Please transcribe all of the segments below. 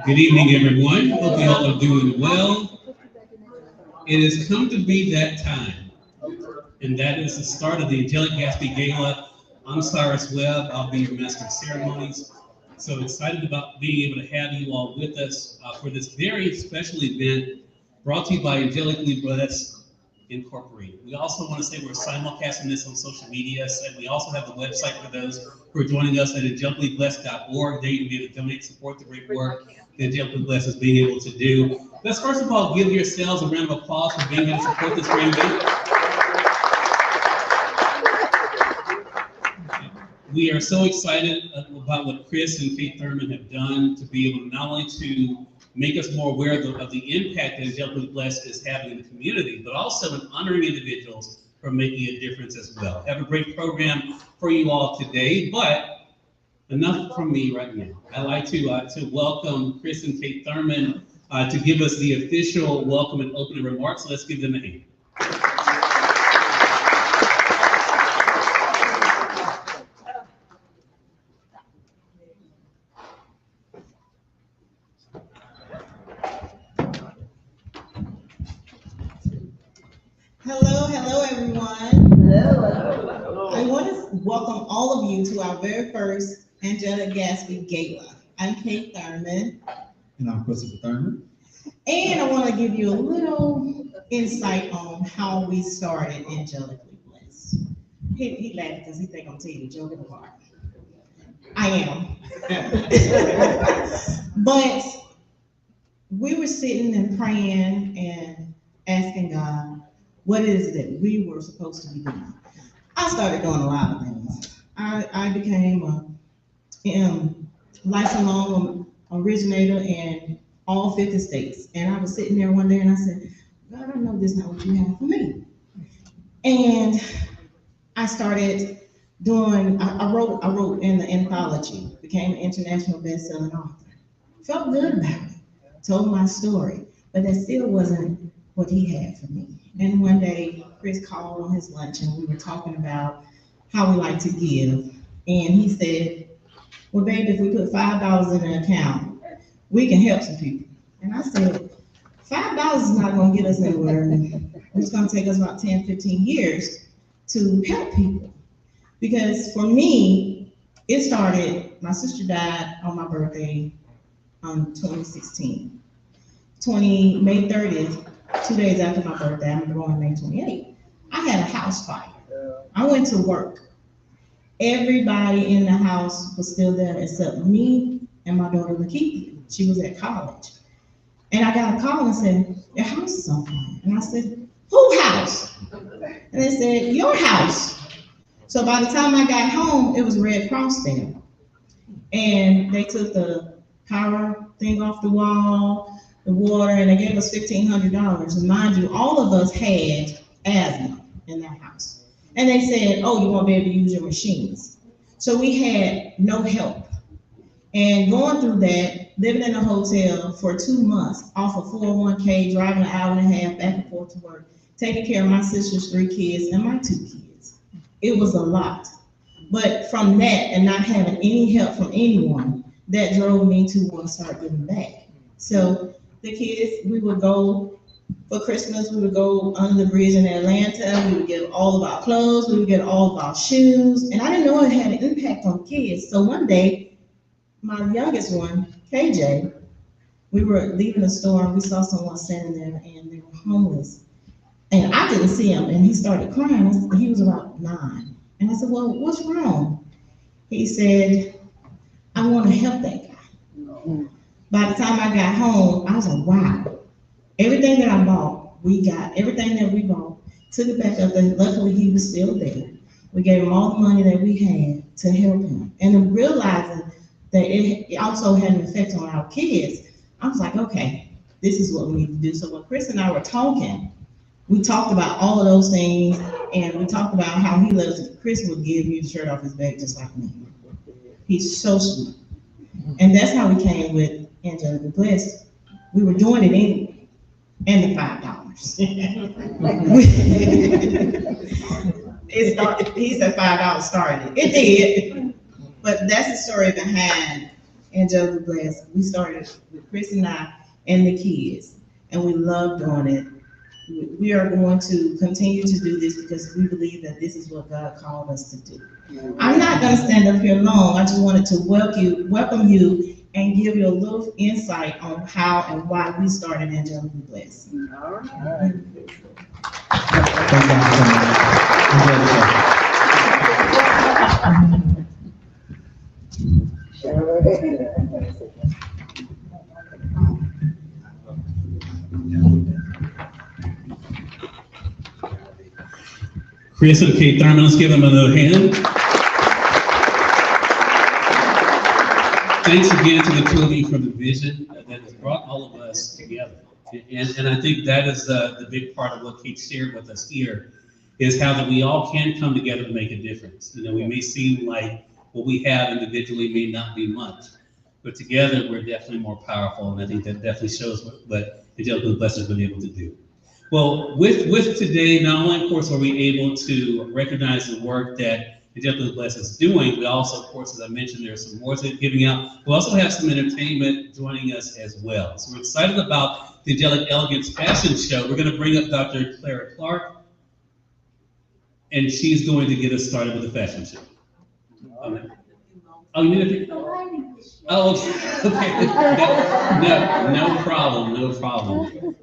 Good evening, everyone. Hope you all are doing well. It has come to be that time, and that is the start of the Angelic Gatsby Gala. I'm Cyrus Webb. I'll be your master of ceremonies. So excited about being able to have you all with us for this very special event brought to you by Angelically Incorporated. We also want to say we're simulcasting this on social media, and we also have the website for those who are joining us at angelicallyblessed.org. There you can be able to donate, support the great work that Angelically Blessed is being able to do. Let's first of all give yourselves a round of applause for being able to support this great event. We are so excited about what Chris and Kate Thurman have done to be able not only to make us more aware of the impact that Angelically Blessed is having in the community, but also in honoring individuals for making a difference as well. Have a great program for you all today, but enough from me right now. I'd like to welcome Chris and Kate Thurman to give us the official welcome and opening remarks. So let's give them a hand. Hello, everyone. Hello. I want to welcome all of you to our very first Angelic Gatsby Gala. I'm Kate Thurman. And I'm Christopher Thurman. And I want to give you a little insight on how we started Angelically Blessed. He laughed because he think I'm telling the joke in the part. I am. But we were sitting and praying and asking God, what is it that we were supposed to be doing? I started doing a lot of things. I became a lifelong originator in all 50 states. And I was sitting there one day and I said, God, I know this is not what you have for me. And I started doing, I wrote in the anthology, became an international best-selling author. Felt good about it, told my story, but that still wasn't what he had for me. And one day, Chris called on his lunch and we were talking about how we like to give. And he said, well, baby, if we put $5 in an account, we can help some people. And I said, $5 is not going to get us anywhere. It's going to take us about 10, 15 years to help people. Because for me, it started, my sister died on my birthday on 2016. May 30th. 2 days after my birthday, I'm born May 28th, I had a house fire. I went to work. Everybody in the house was still there except me and my daughter, Lakeithia. She was at college. And I got a call and said, your house is on fire. And I said, whose house? And they said, your house. So by the time I got home, it was Red Cross there. And they took the power thing off the wall, the water, and they gave us $1,500. And mind you, all of us had asthma in that house. And they said, oh, you won't be able to use your machines. So we had no help. And going through that, living in a hotel for 2 months, off of 401k, driving an hour and a half back and forth to work, taking care of my sister's 3 kids and my 2 kids. It was a lot. But from that and not having any help from anyone, that drove me to want to start giving back. So the kids, we would go for Christmas, we would go under the bridge in Atlanta, we would get all of our clothes, we would get all of our shoes, and I didn't know it had an impact on kids. So one day, my youngest one, KJ, we were leaving the store and we saw someone standing there and they were homeless. And I didn't see him and he started crying. He was about 9. And I said, well, what's wrong? He said, I want to help that guy. By the time I got home, I was like, wow. Everything that I bought, we got. Everything that we bought, took it back up there. Luckily, he was still there. We gave him all the money that we had to help him. And then realizing that it also had an effect on our kids, I was like, okay, this is what we need to do. So when Chris and I were talking, we talked about all of those things, and we talked about how he loves it. Chris would give me the shirt off his back just like me. He's so sweet. And that's how we came with Angelically Blessed. We were doing it anyway, and the $5. It started. He said $5 started. It did, but that's the story behind Angelically Blessed. We started with Chris and I and the kids, and we love doing it. We are going to continue to do this because we believe that this is what God called us to do. I'm not going to stand up here long. I just wanted to welcome you and give you a little insight on how and why we started Angelically Blessed. All right. Thank God so much. Angelica. Chris and Kate Thurman, let's give them another hand. Thanks again to the two of you for the vision that has brought all of us together. And I think that is the big part of what Kate shared with us here, is how that we all can come together to make a difference. You know, we may seem like what we have individually may not be much, but together we're definitely more powerful, and I think that definitely shows what Angelically Blessed has been able to do. Well, with today, not only, of course, are we able to recognize the work that Angelically Blessed is doing, we also, of course, as I mentioned, there's some awards that are giving out. We also have some entertainment joining us as well. So we're excited about the Angelic Elegance Fashion Show. We're going to bring up Dr. Clara Clark, and she's going to get us started with the fashion show. Oh, you need a Oh, okay. No problem.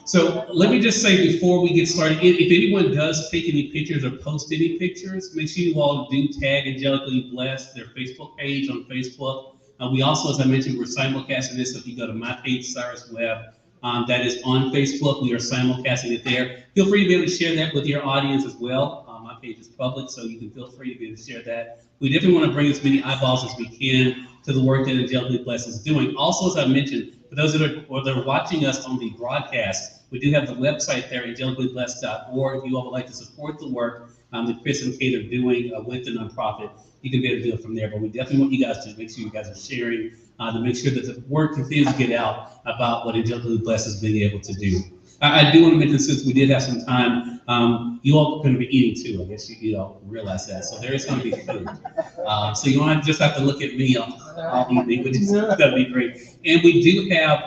So let me just say before we get started, if anyone does take any pictures or post any pictures, make sure you all do tag Angelically Blessed, their Facebook page on Facebook. We also, as I mentioned, we're simulcasting this. So if you go to my page, Cyrus Webb, that is on Facebook. We are simulcasting it there. Feel free to be able to share that with your audience as well. My page is public, so you can feel free to be able to share that. We definitely want to bring as many eyeballs as we can to the work that Angelically Blessed is doing. Also, as I mentioned, for those that are watching us on the broadcast, we do have the website there, angelicallyblessed.org. If you all would like to support the work that Chris and Kate are doing with the nonprofit, you can be able to do it from there. But we definitely want you guys to make sure you guys are sharing to make sure that the word continues to get out about what Angelically Blessed is being able to do. I do want to mention, since we did have some time, you all are going to be eating too. I guess you all realize that. So there is going to be food. So you don't just have to look at me all evening, which is going to be great. And we do have,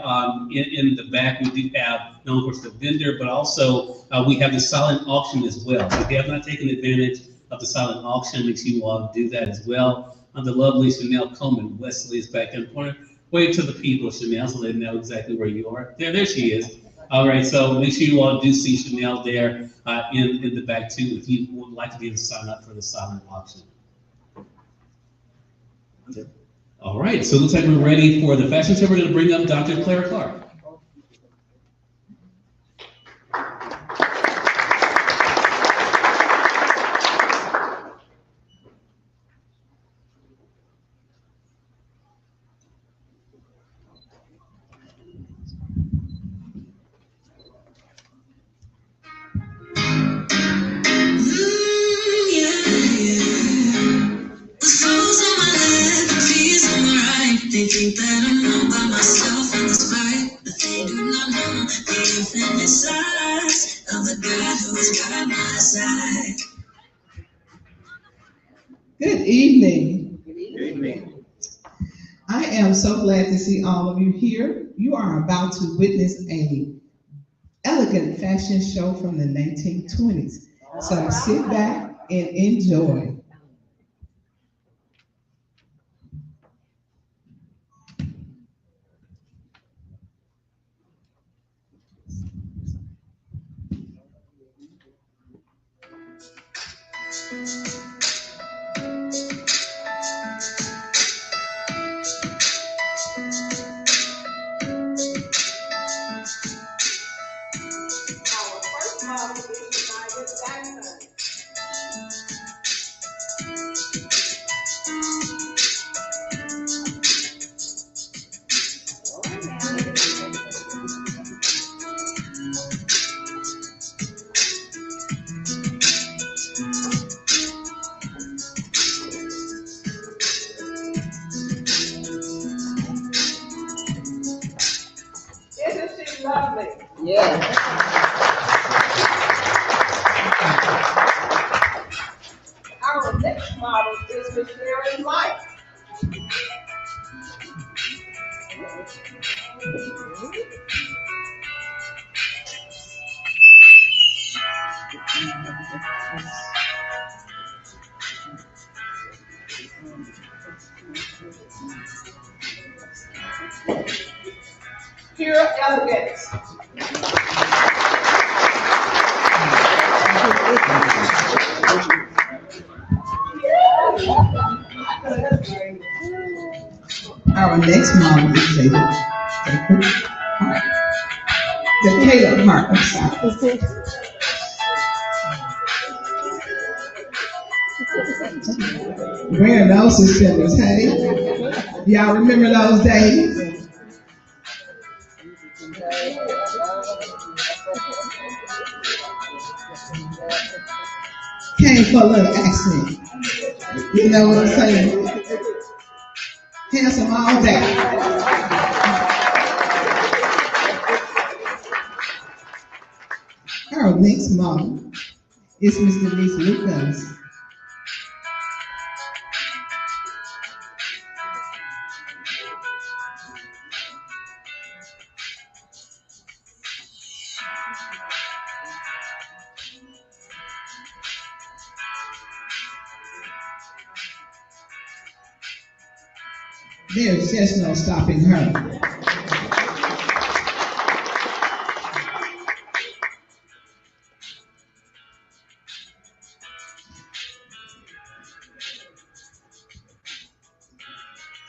in the back, we do have, not only of course the vendor, but also we have the silent auction as well. So if you have not taken advantage of the silent auction, make sure you all do that as well. The lovely Chanel Coleman Wesley is back in the corner. Wave to the people, Chanel, so they know exactly where you are. There she is. All right, so make sure you all do see Chanel there in the back too, if you would like to be able to sign up for the silent auction. All right, so it looks like we're ready for the fashion show. We're going to bring up Dr. Clara Clark. They think that I'm all by myself, and despite but they do not know the infinite size of the God who is by my side. Good evening. Good evening. I am so glad to see all of you here. You are about to witness a elegant fashion show from the 1920s. So sit back and enjoy. Isn't she lovely? Yes. Our next model is Miss Sharon Light. Pure elegance. Our next model is Caleb Hart. The Caleb Hart, I'm sorry. Wearing those suspenders, hey? Y'all remember those days? Came for a little accent. You know what I'm saying? Handsome all day. Our next model is Mr. Denise Lucas. There's just no stopping her.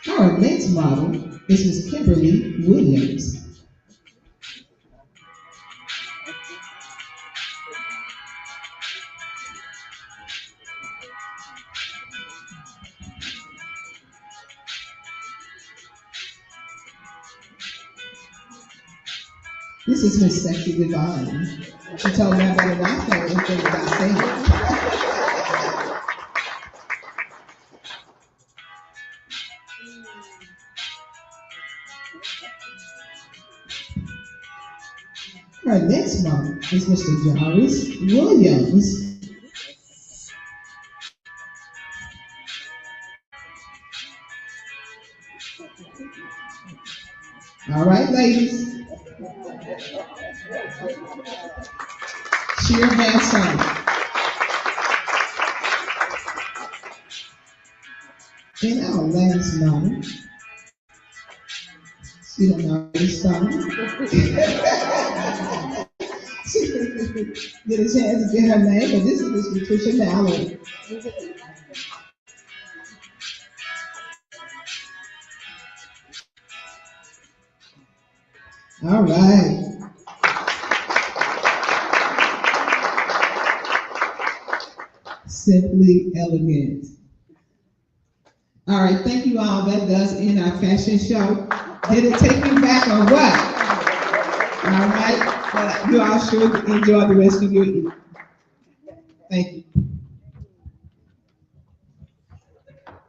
Our next model is Miss Kimberly Williams. This is Miss Sexy Divine. She told me I better not say anything about saying it. Our next model is Mr. Jarvis Williams. All right, ladies. Sheer handsome. And our last model, she done already started. She didn't get a chance to get her name, but this is Miss Patricia Mallard. All right. Simply elegant. All right, thank you all. That does end our fashion show. Did it take you back or what? All right, but you all should enjoy the rest of your evening. Thank you.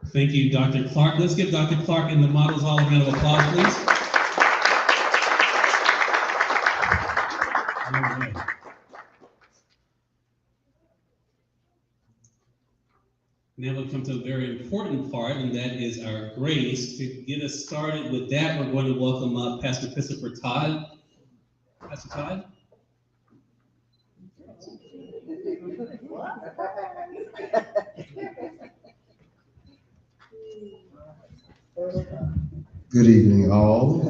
Thank you, Dr. Clark. Let's give Dr. Clark and the models all a round of applause, please. All right. Now we come to a very important part, and that is our grace. To get us started with that, we're going to welcome up Pastor Christopher Todd. Pastor Todd? Good evening, all.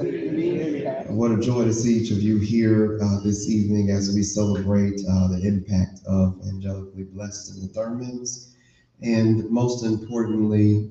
What a joy to see each of you here this evening as we celebrate the impact of Angelically Blessed in the Thurmans, and most importantly,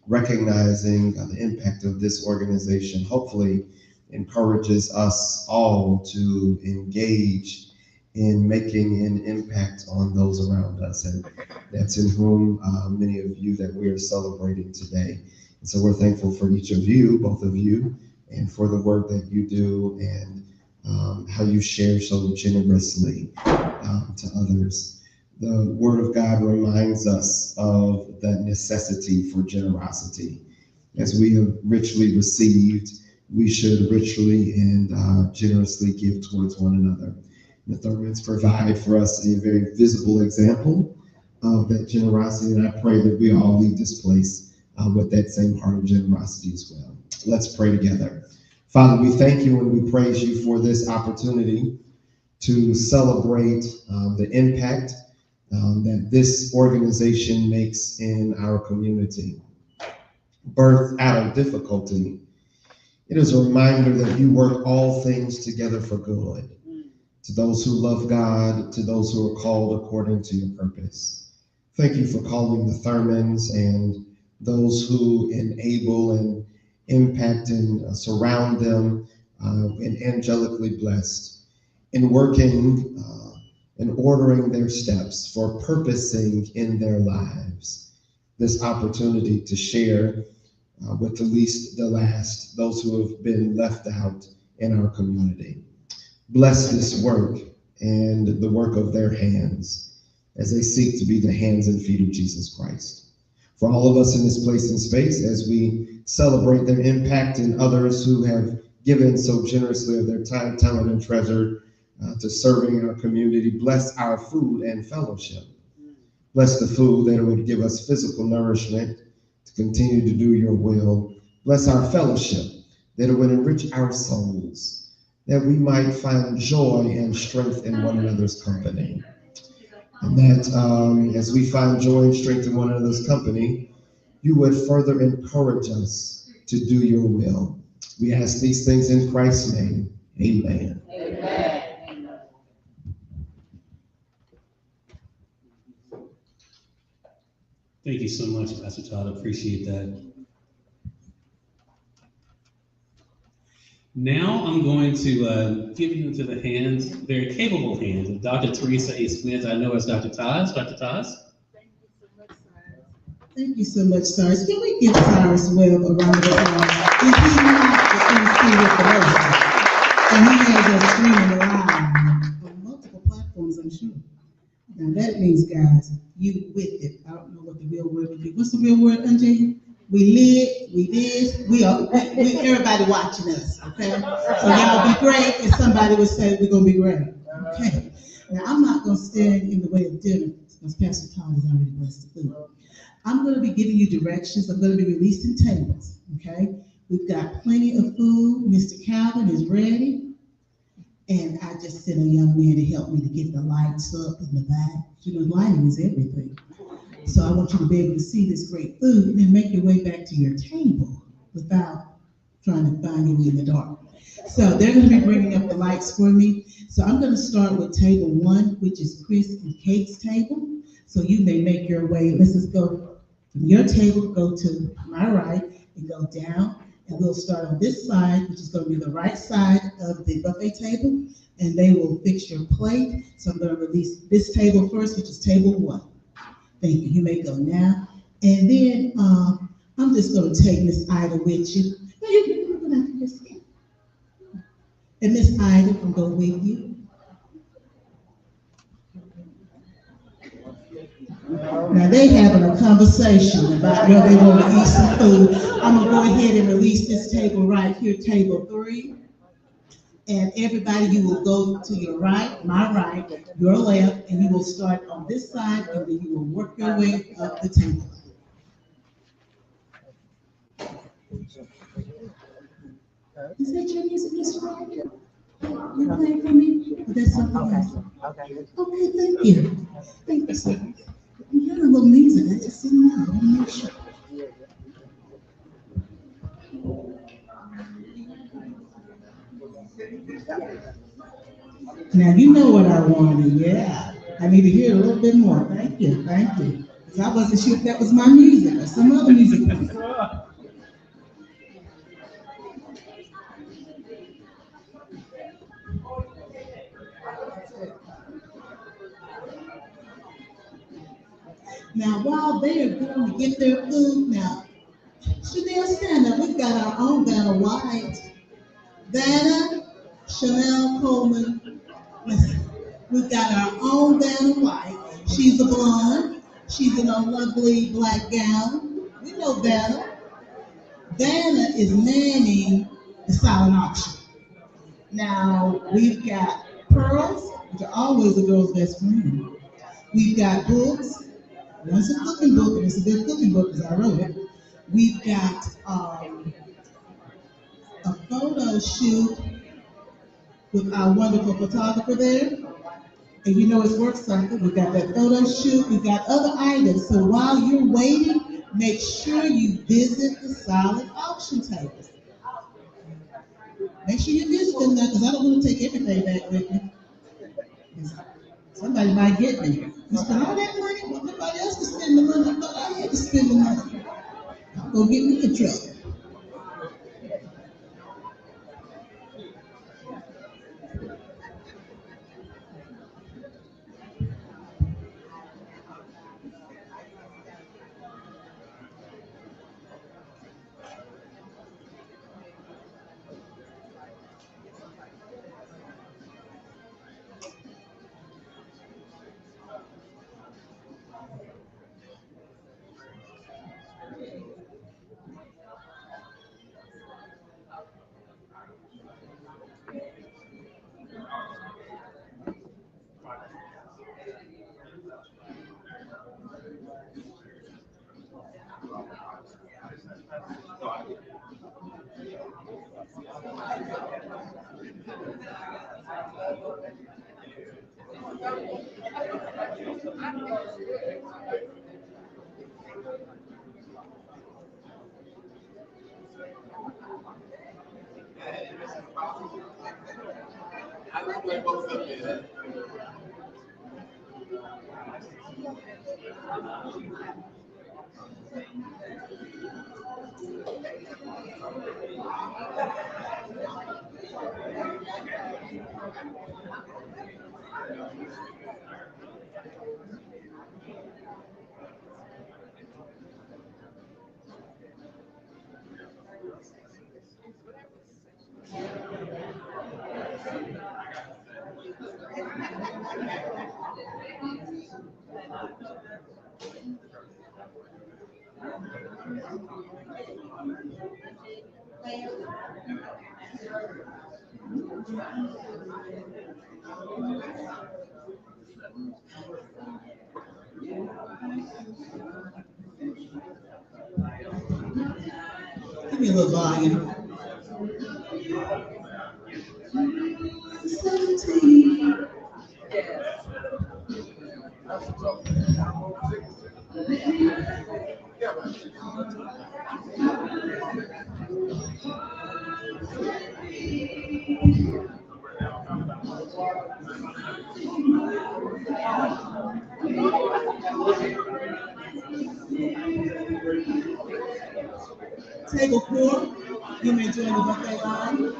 recognizing the impact of this organization hopefully encourages us all to engage in making an impact on those around us, and that's in whom many of you that we are celebrating today. And so we're thankful for each of you, both of you, and for the work that you do and how you share so generously to others. The Word of God reminds us of the necessity for generosity. As we have richly received, we should richly and generously give towards one another. The Thurmans provide for us a very visible example of that generosity, and I pray that we all leave this place with that same heart of generosity as well. Let's pray together. Father, we thank you and we praise you for this opportunity to celebrate the impact that this organization makes in our community. Birthed out of difficulty, it is a reminder that you work all things together for good, to those who love God, to those who are called according to your purpose. Thank you for calling the Thurmans and those who enable and impact and surround them and angelically blessed in working and ordering their steps for purposing in their lives this opportunity to share with the least, the last, those who have been left out in our community. Bless this work and the work of their hands as they seek to be the hands and feet of Jesus Christ. For all of us in this place and space, as we celebrate their impact and others who have given so generously of their time, talent, and treasure to serving our community, bless our food and fellowship. Bless the food that it would give us physical nourishment to continue to do your will. Bless our fellowship, that it would enrich our souls, that we might find joy and strength in one another's company. And that as we find joy and strength in one another's company, you would further encourage us to do your will. We ask these things in Christ's name. Amen. Amen. Thank you so much, Pastor Todd. I appreciate that. Now I'm going to give you into the hands, very capable hands, of Dr. Teresa A. Smith. I know as Dr. Taz. Dr. Taz? Thank you so much, Cyrus. Can we give Cyrus Webb a round of applause? Is he not the MC with the most? And he has us streaming live on multiple platforms, I'm sure. Now that means, guys, you with it. I don't know what the real word would be. What's the real word, Angelica? We live, we did, we are, everybody watching us, okay? So y'all be great, and somebody would say we're gonna be great, okay? Now I'm not gonna stand in the way of dinner, because Pastor Tom has already blessed the food. I'm gonna be giving you directions. I'm gonna be releasing tables, okay? We've got plenty of food. Mr. Calvin is ready. And I just sent a young man to help me to get the lights up in the back. You know, lighting is everything. So I want you to be able to see this great food and then make your way back to your table without trying to find your way in the dark. So they're going to be bringing up the lights for me. So I'm going to start with table 1, which is Chris and Kate's table. So you may make your way. Let's just go from your table, go to my right, and go down. And we'll start on this side, which is going to be the right side of the buffet table. And they will fix your plate. So I'm going to release this table first, which is table 1. Thank you. You may go now. And then I'm just going to take Miss Ida with you. No, you're going to have to just get. And Miss Ida will go with you. Now they having a conversation about where they want to eat some food. I'm going to go ahead and release this table right here, table 3. And everybody, you will go to your right, my right, your left, and you will start on this side, and then you will work your way up the table. Is that your music, Mr. Rock? You playing for me? Or that's something else? Okay, thank you. Thank you, sir. I'm hearing a little music. I just didn't know. I want to make sure. Now you know what I wanted, yeah. I need to hear it a little bit more. Thank you. Because I wasn't sure if that was my music or some other music. Now while they are going to get their food, now, Chanel, stand up. We've got our own Vanna White. Vanna, Chanel Coleman. Listen, we've got our own Vanna White. She's a blonde. She's in a lovely black gown. We know Vanna. Vanna is manning the silent auction. Now, we've got pearls, which are always a girl's best friend. We've got books. One's a cooking book, and it's a good cooking book because I wrote it. We've got photo shoot with our wonderful photographer there. And you know it's work circle. We got that photo shoot. We got other items. So while you're waiting, make sure you visit the silent auction tables. Make sure you visit them now, because I don't want to take everything back with me. Somebody might get me. You spend all that money, but nobody else can spend the money. I thought I had to spend the money. I'm gonna get me in trouble. Give me a little volume. Table 4, you may join the buffet line.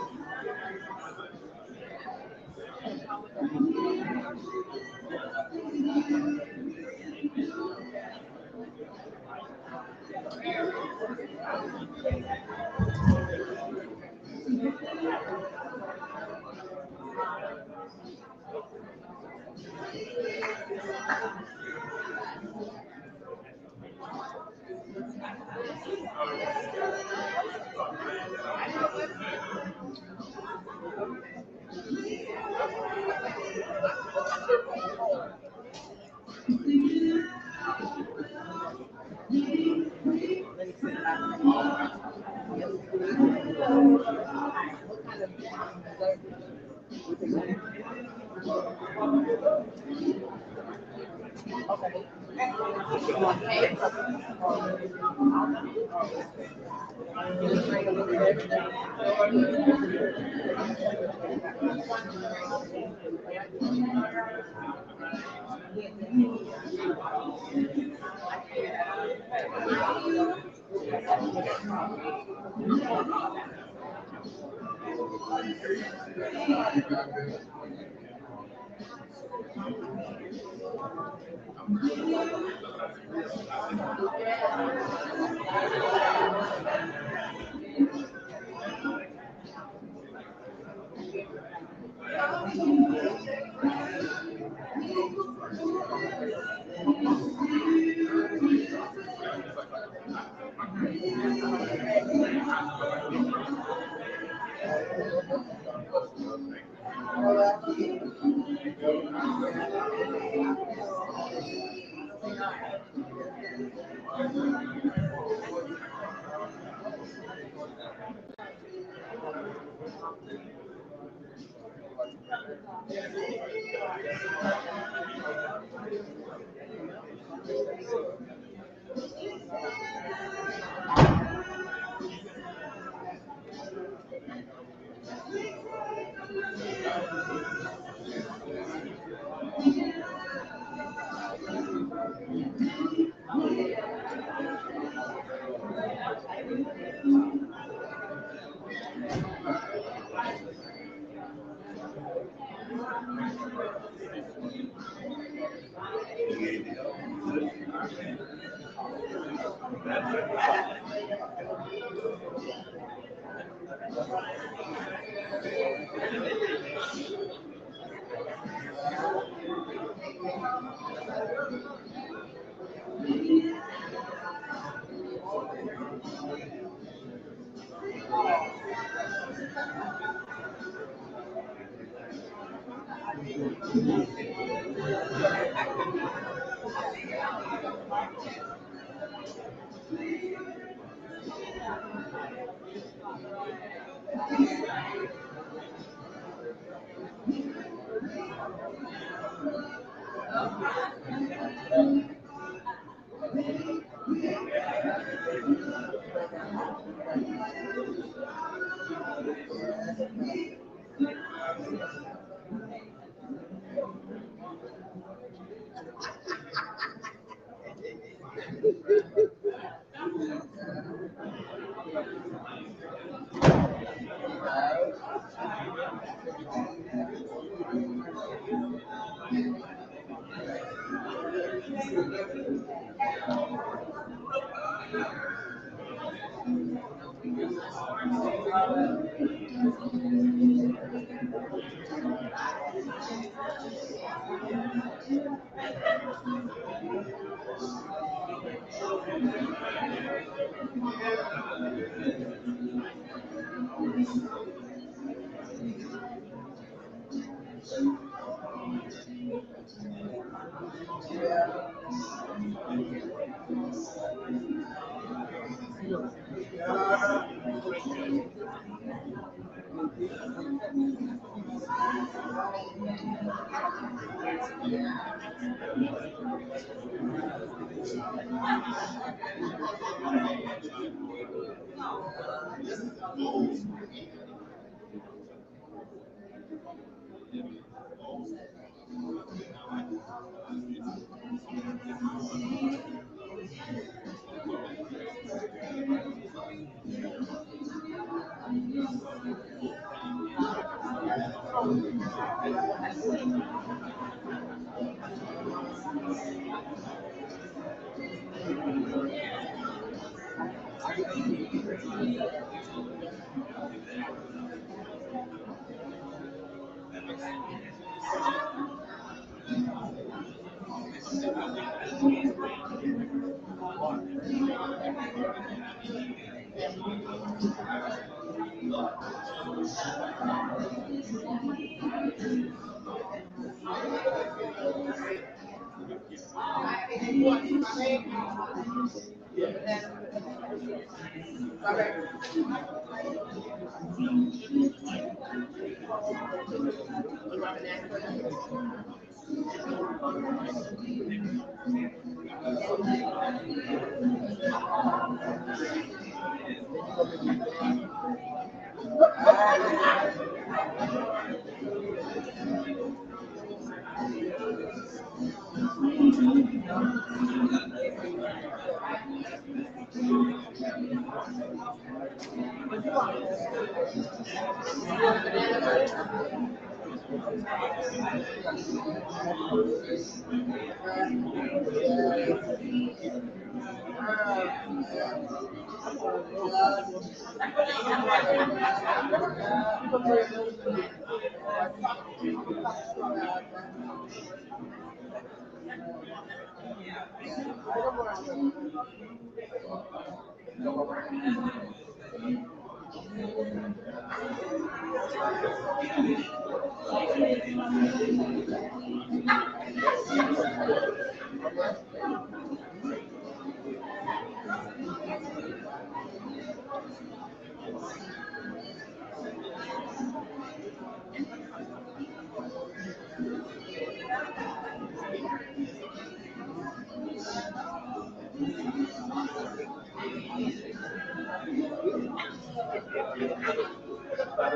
All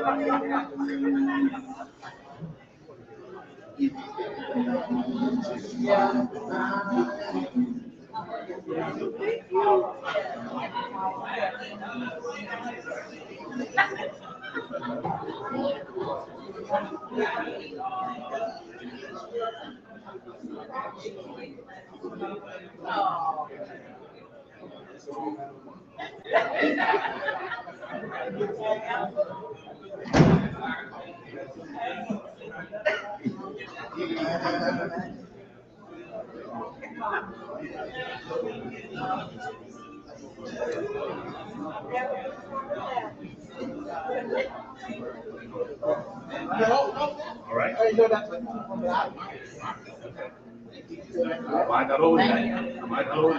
right. Why not over there? Why not over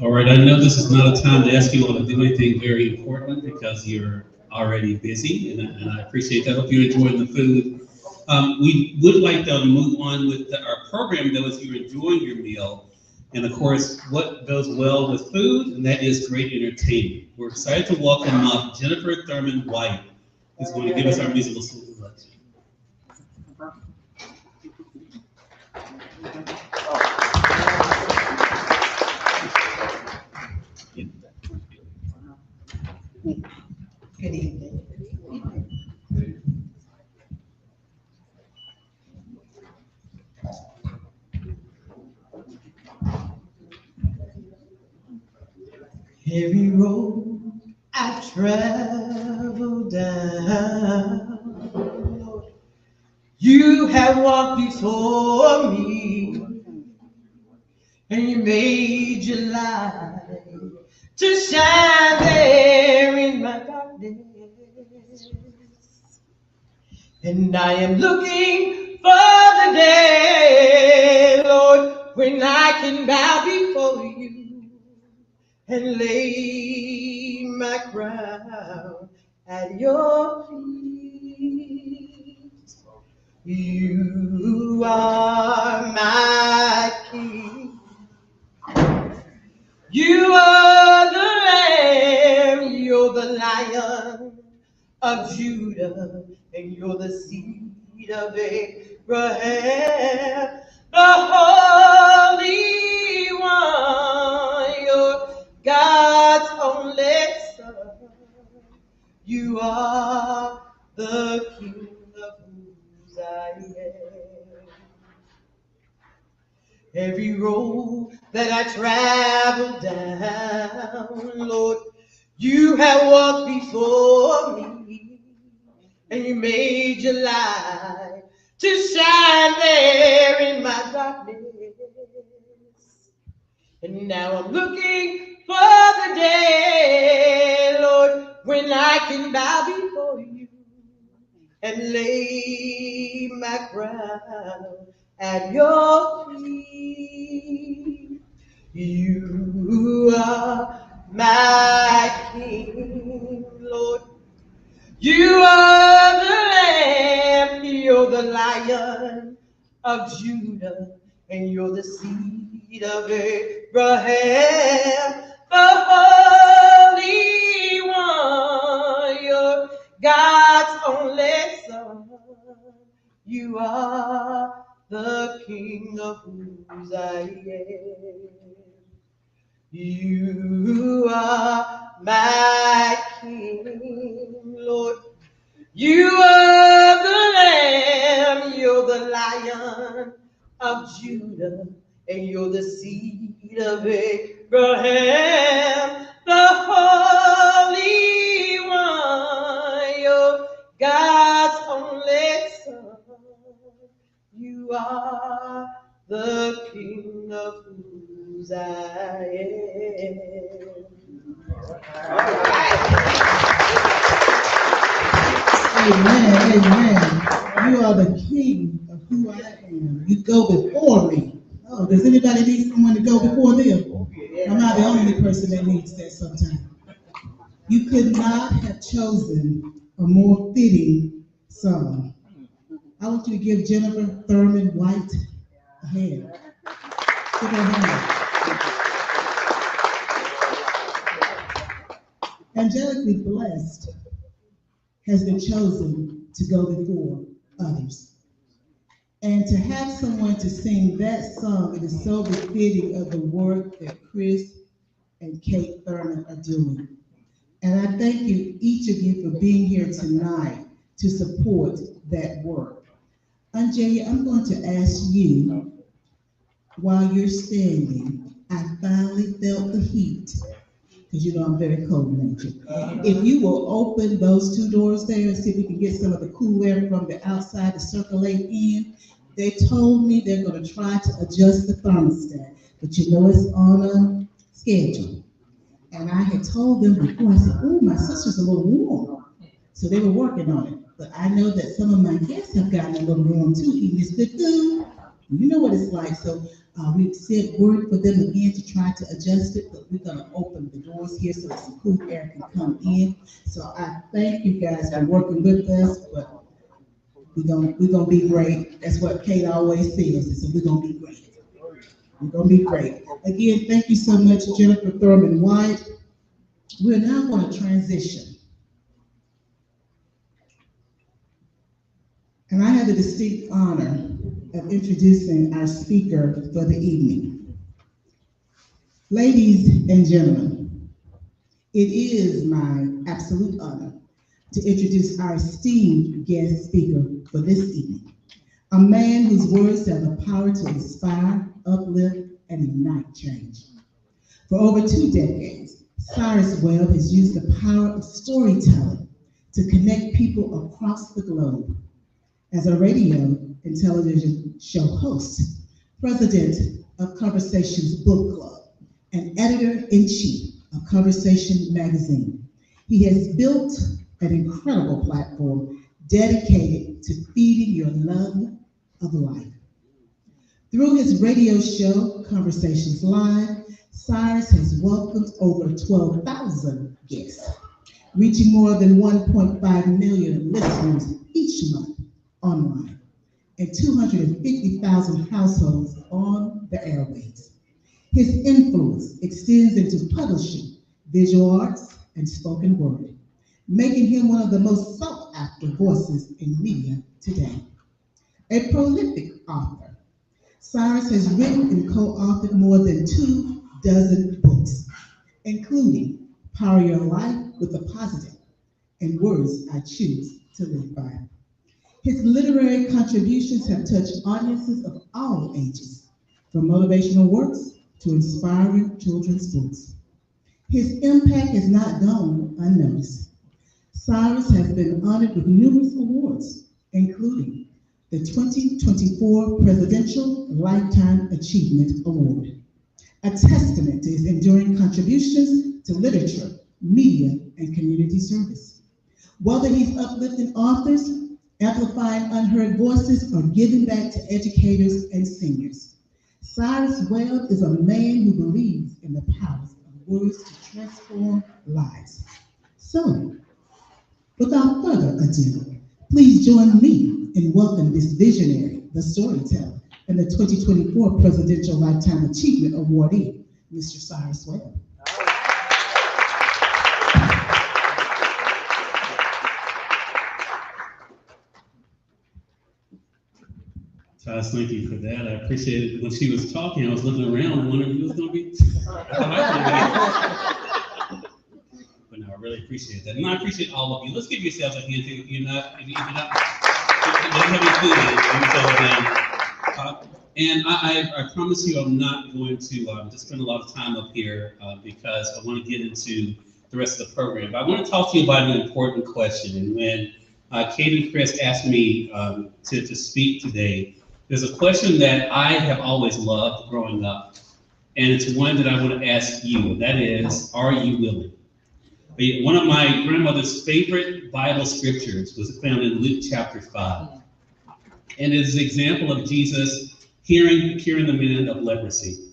All right, I know this is not a time to ask you all to do anything very important because you're already busy, and I appreciate that. I hope you're enjoying the food. We would like to move on with our program, though, as you're enjoying your meal. And of course, what goes well with food, and that is great entertainment. We're excited to welcome Jennifer Thurman White, who's going to give us our musical selection. Good evening. Every road I've traveled down, you have walked before me, and you made your light to shine there in my darkness. And I am looking for the day, Lord, when I can bow before you and lay my crown at your feet. You are my King. You are the Lamb. You're the Lion of Judah, and you're the seed of Abraham, the Holy One. You're God's only Son. You are the King of whose I am. Every road that I travel down, Lord, you have walked before me, and you made your light to shine there in my darkness. And now I'm looking for the day, Lord, when I can bow before you and lay my crown at your feet. You are my King, Lord. You are the Lamb, you're the Lion of Judah, and you're the seed of Abraham, the Holy One. You're God's only Son. You are the King of whose I am. You are my King, Lord. You are the Lamb, you're the Lion of Judah, and you're the seed of Abraham, the Holy One. God's only Son. You are the King of whose I am. Amen, amen. You are the King of who I am. You go before me. Oh, does anybody need someone to go before them? I'm not the only person that needs that sometimes. You could not have chosen a more fitting song. I want you to give Jennifer Thurman White a hand. Give her a hand. Angelically blessed has been chosen to go before others. And to have someone to sing that song, it is so befitting of the work that Chris and Kate Thurman are doing. And I thank you, each of you, for being here tonight to support that work. Angelica, I'm going to ask you, while you're standing, I finally felt the heat, because you know I'm very cold-natured. If you will open those two doors there and see if we can get some of the cool air from the outside to circulate in. They told me they're going to try to adjust the thermostat, but you know it's on a schedule. And I had told them before, I said, oh, my sister's a little warm. So they were working on it. But I know that some of my guests have gotten a little warm too, eating this good food. You know what it's like. So we sent word for them again to try to adjust it, but we're going to open the doors here so that some cool air can come in. So I thank you guys for working with us, but we're gonna be great. That's what Kate always says. So we're gonna be great. We're gonna be great. Again, thank you so much, Jennifer Thurman White. We're now going to transition. And I have the distinct honor of introducing our speaker for the evening. Ladies and gentlemen, it is my absolute honor to introduce our esteemed guest speaker for this evening. A man whose words have the power to inspire, uplift, and ignite change. For over 2 decades, Cyrus Webb has used the power of storytelling to connect people across the globe. As a radio and television show host, president of Conversations Book Club, and editor-in-chief of Conversation magazine, he has built an incredible platform dedicated to feeding your love of life. Through his radio show, Conversations Live, Cyrus has welcomed over 12,000 guests, reaching more than 1.5 million listeners each month online, and 250,000 households on the airwaves. His influence extends into publishing, visual arts, and spoken word, making him one of the most sought-after voices in media today. A prolific author, Cyrus has written and co-authored more than 24 books, including Power Your Life with the Positive and Words I Choose to Live By. His literary contributions have touched audiences of all ages, from motivational works to inspiring children's books. His impact has not gone unnoticed. Cyrus has been honored with numerous awards, including the 2024 Presidential Lifetime Achievement Award, a testament to his enduring contributions to literature, media, and community service. Whether he's uplifting authors, amplifying unheard voices, or giving back to educators and seniors, Cyrus Webb is a man who believes in the power of words to transform lives. So, without further ado, please join me in welcoming this visionary, the storyteller, and the 2024 Presidential Lifetime Achievement Awardee, Mr. Cyrus Webb. Cyrus, thank you for that. I appreciate it. When she was talking, I was looking around wondering who was going to be. But no, I really appreciate that. And I appreciate all of you. Let's give yourselves a hand if you're not, if you're not, and I promise you I'm not going to just spend a lot of time up here because I want to get into the rest of the program. But I want to talk to you about an important question. And when Kate and Chris asked me to speak today. There's a question that I have always loved growing up, and it's one that I want to ask you, and that is, are you willing? One of my grandmother's favorite Bible scriptures was found in Luke chapter 5. And it is an example of Jesus curing the man of leprosy.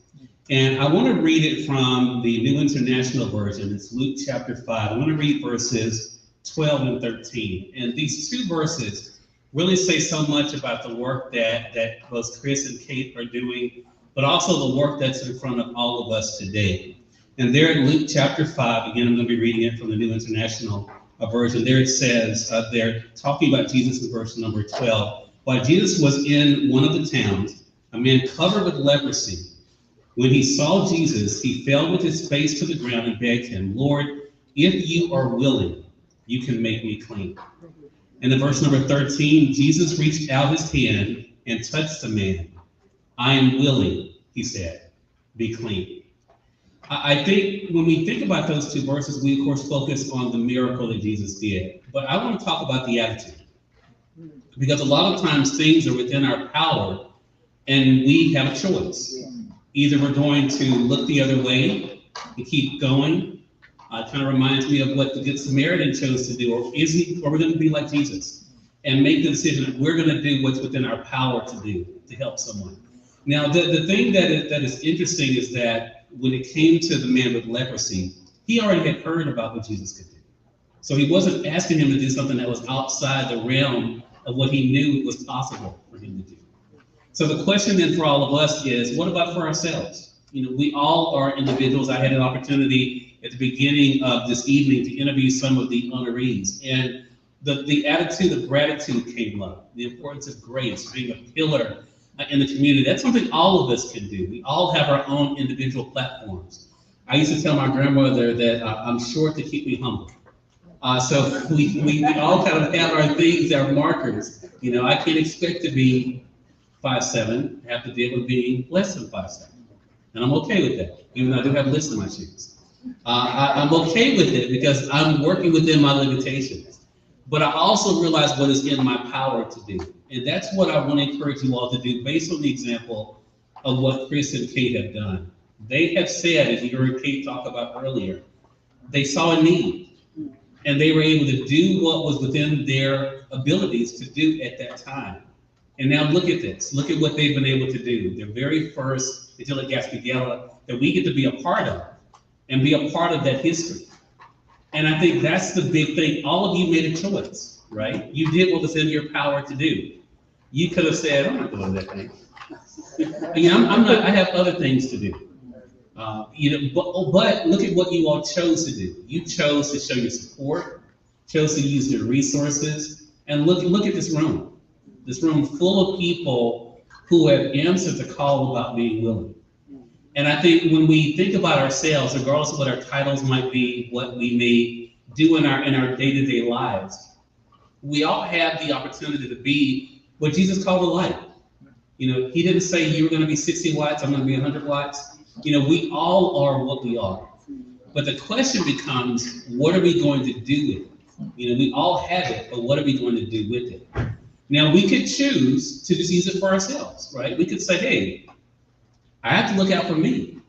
And I want to read it from the New International Version. It's Luke chapter 5. I want to read verses 12 and 13. And these two verses really say so much about the work that both Chris and Kate are doing, but also the work that's in front of all of us today. And there in Luke chapter 5, again, I'm going to be reading it from the New International Version. There it says, they're talking about Jesus in verse number 12. While Jesus was in one of the towns, a man covered with leprosy, when he saw Jesus, he fell with his face to the ground and begged him, Lord, if you are willing, you can make me clean. And in verse number 13, Jesus reached out his hand and touched the man. I am willing, he said, be clean. I think when we think about those two verses, we of course focus on the miracle that Jesus did. But I want to talk about the attitude. Because a lot of times things are within our power and we have a choice. Either we're going to look the other way and keep going. It kind of reminds me of what the Good Samaritan chose to do. Or we're going to be like Jesus and make the decision that we're going to do what's within our power to do to help someone. Now, the thing that is interesting is that when it came to the man with leprosy, he already had heard about what Jesus could do. So he wasn't asking him to do something that was outside the realm of what he knew was possible for him to do. So the question then for all of us is, what about for ourselves? You know, we all are individuals. I had an opportunity at the beginning of this evening to interview some of the honorees, and the attitude of gratitude came up, the importance of grace, being a pillar in the community. That's something all of us can do. We all have our own individual platforms. I used to tell my grandmother that I'm short to keep me humble. So we all kind of have our things, our markers. You know, I can't expect to be 5'7", have to deal with being less than 5'7". And I'm okay with that, even though I do have lists in my shoes. I'm okay with it because I'm working within my limitations. But I also realize what is in my power to do. And that's what I want to encourage you all to do based on the example of what Chris and Kate have done. They have said, as you heard Kate talk about earlier, they saw a need. And they were able to do what was within their abilities to do at that time. And now look at this. Look at what they've been able to do. Their very first Angelic Gatsby Gala that we get to be a part of and be a part of that history. And I think that's the big thing. All of you made a choice, right? You did what was in your power to do. You could have said, I'm not doing that thing. I'm not, I have other things to do. But look at what you all chose to do. You chose to show your support, chose to use your resources, and look at this room. This room full of people who have answered the call about being willing. And I think when we think about ourselves, regardless of what our titles might be, what we may do in our day-to-day lives, we all have the opportunity to be what Jesus called a light. You know, he didn't say you were going to be 60 watts, I'm going to be 100 watts. You know, we all are what we are. But the question becomes, what are we going to do with it? You know, we all have it, but what are we going to do with it? Now, we could choose to just use it for ourselves, right? We could say, hey, I have to look out for me.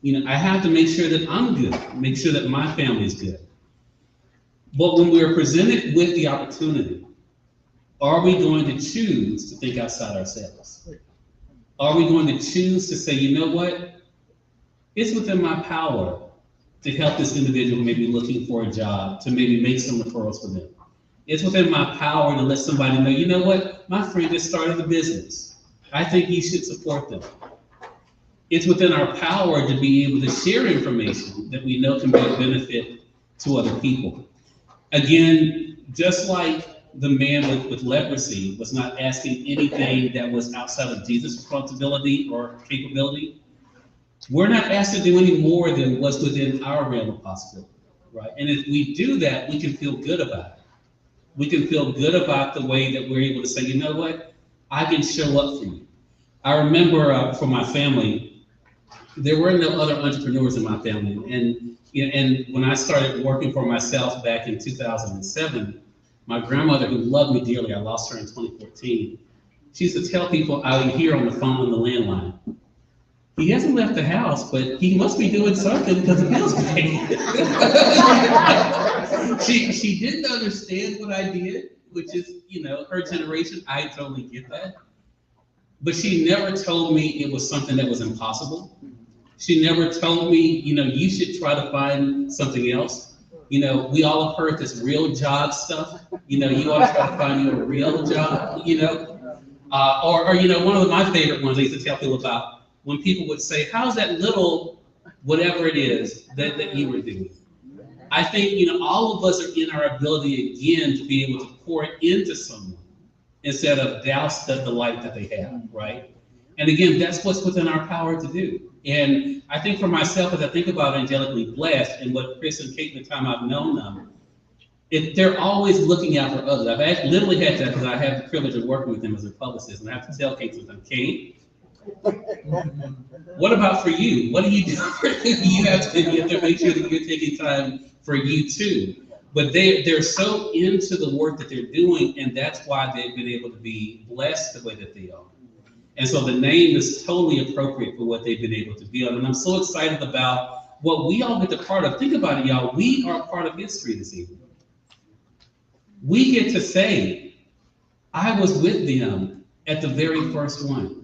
You know, I have to make sure that I'm good, make sure that my family is good. But when we're presented with the opportunity, are we going to choose to think outside ourselves? Are we going to choose to say, you know what? It's within my power to help this individual maybe looking for a job, to maybe make some referrals for them. It's within my power to let somebody know, you know what? My friend just started a business. I think you should support them. It's within our power to be able to share information that we know can be a benefit to other people. Again, just like the man with leprosy was not asking anything that was outside of Jesus' responsibility or capability, we're not asked to do any more than what's within our realm of possibility, right? And if we do that, we can feel good about it. We can feel good about the way that we're able to say, you know what? I can show up for you. I remember for my family, there were no other entrepreneurs in my family. And when I started working for myself back in 2007, My grandmother, who loved me dearly, I lost her in 2014. She used to tell people I would hear on the phone on the landline, he hasn't left the house, but he must be doing something because the bills are paid. She didn't understand what I did, which is, her generation. I totally get that. But she never told me it was something that was impossible. She never told me, you should try to find something else. We all have heard this real job stuff. You ought to try to find you a real job, or one of my favorite ones I used to tell people about, when people would say, how's that little whatever it is that you were doing? I think, all of us are in our ability again to be able to pour into someone instead of douse the light that they have, right? And again, that's what's within our power to do. And I think for myself, as I think about Angelically Blessed and what Chris and Kate, the time I've known them, they're always looking out for others. I've literally had that because I have the privilege of working with them as a publicist, and I have to tell Kate sometimes, Kate, what about for you? What do you do for you? You have to make sure that you're taking time for you too. But they're so into the work that they're doing, and that's why they've been able to be blessed the way that they are. And so the name is totally appropriate for what they've been able to be on. And I'm so excited about what we all get to part of. Think about it, y'all. We are part of history this evening. We get to say, I was with them at the very first one.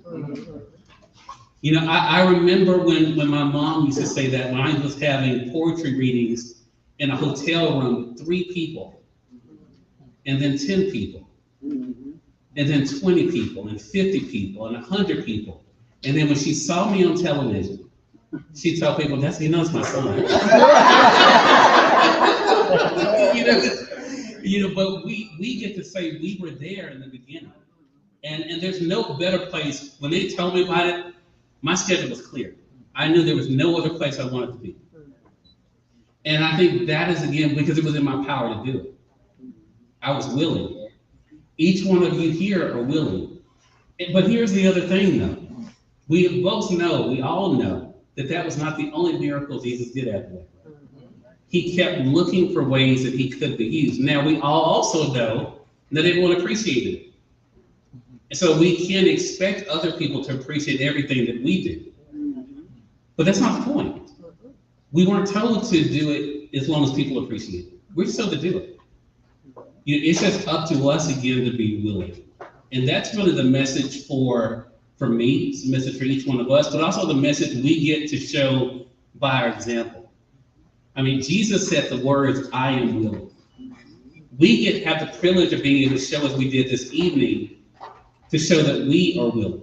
I remember when my mom used to say that when I was having poetry readings in a hotel room with 3 people, and then 10 people, and then 20 people, and 50 people, and 100 people. And then when she saw me on television, she'd tell people, that's my son. But we get to say we were there in the beginning. And there's no better place. When they told me about it, my schedule was clear. I knew there was no other place I wanted to be. And I think that is, again, because it was in my power to do it. I was willing. Each one of you here are willing. But here's the other thing, though. We all know that was not the only miracle Jesus did after that. He kept looking for ways that he could be used. Now, we all also know that everyone appreciated it. And so we can't expect other people to appreciate everything that we do. But that's not the point. We weren't told to do it as long as people appreciate it. We're still to do it. It's just up to us again to be willing. And that's really the message for me, it's a message for each one of us, but also the message we get to show by our example. I mean, Jesus said the words, I am willing. We have the privilege of being able to show, as we did this evening, to show that we are willing.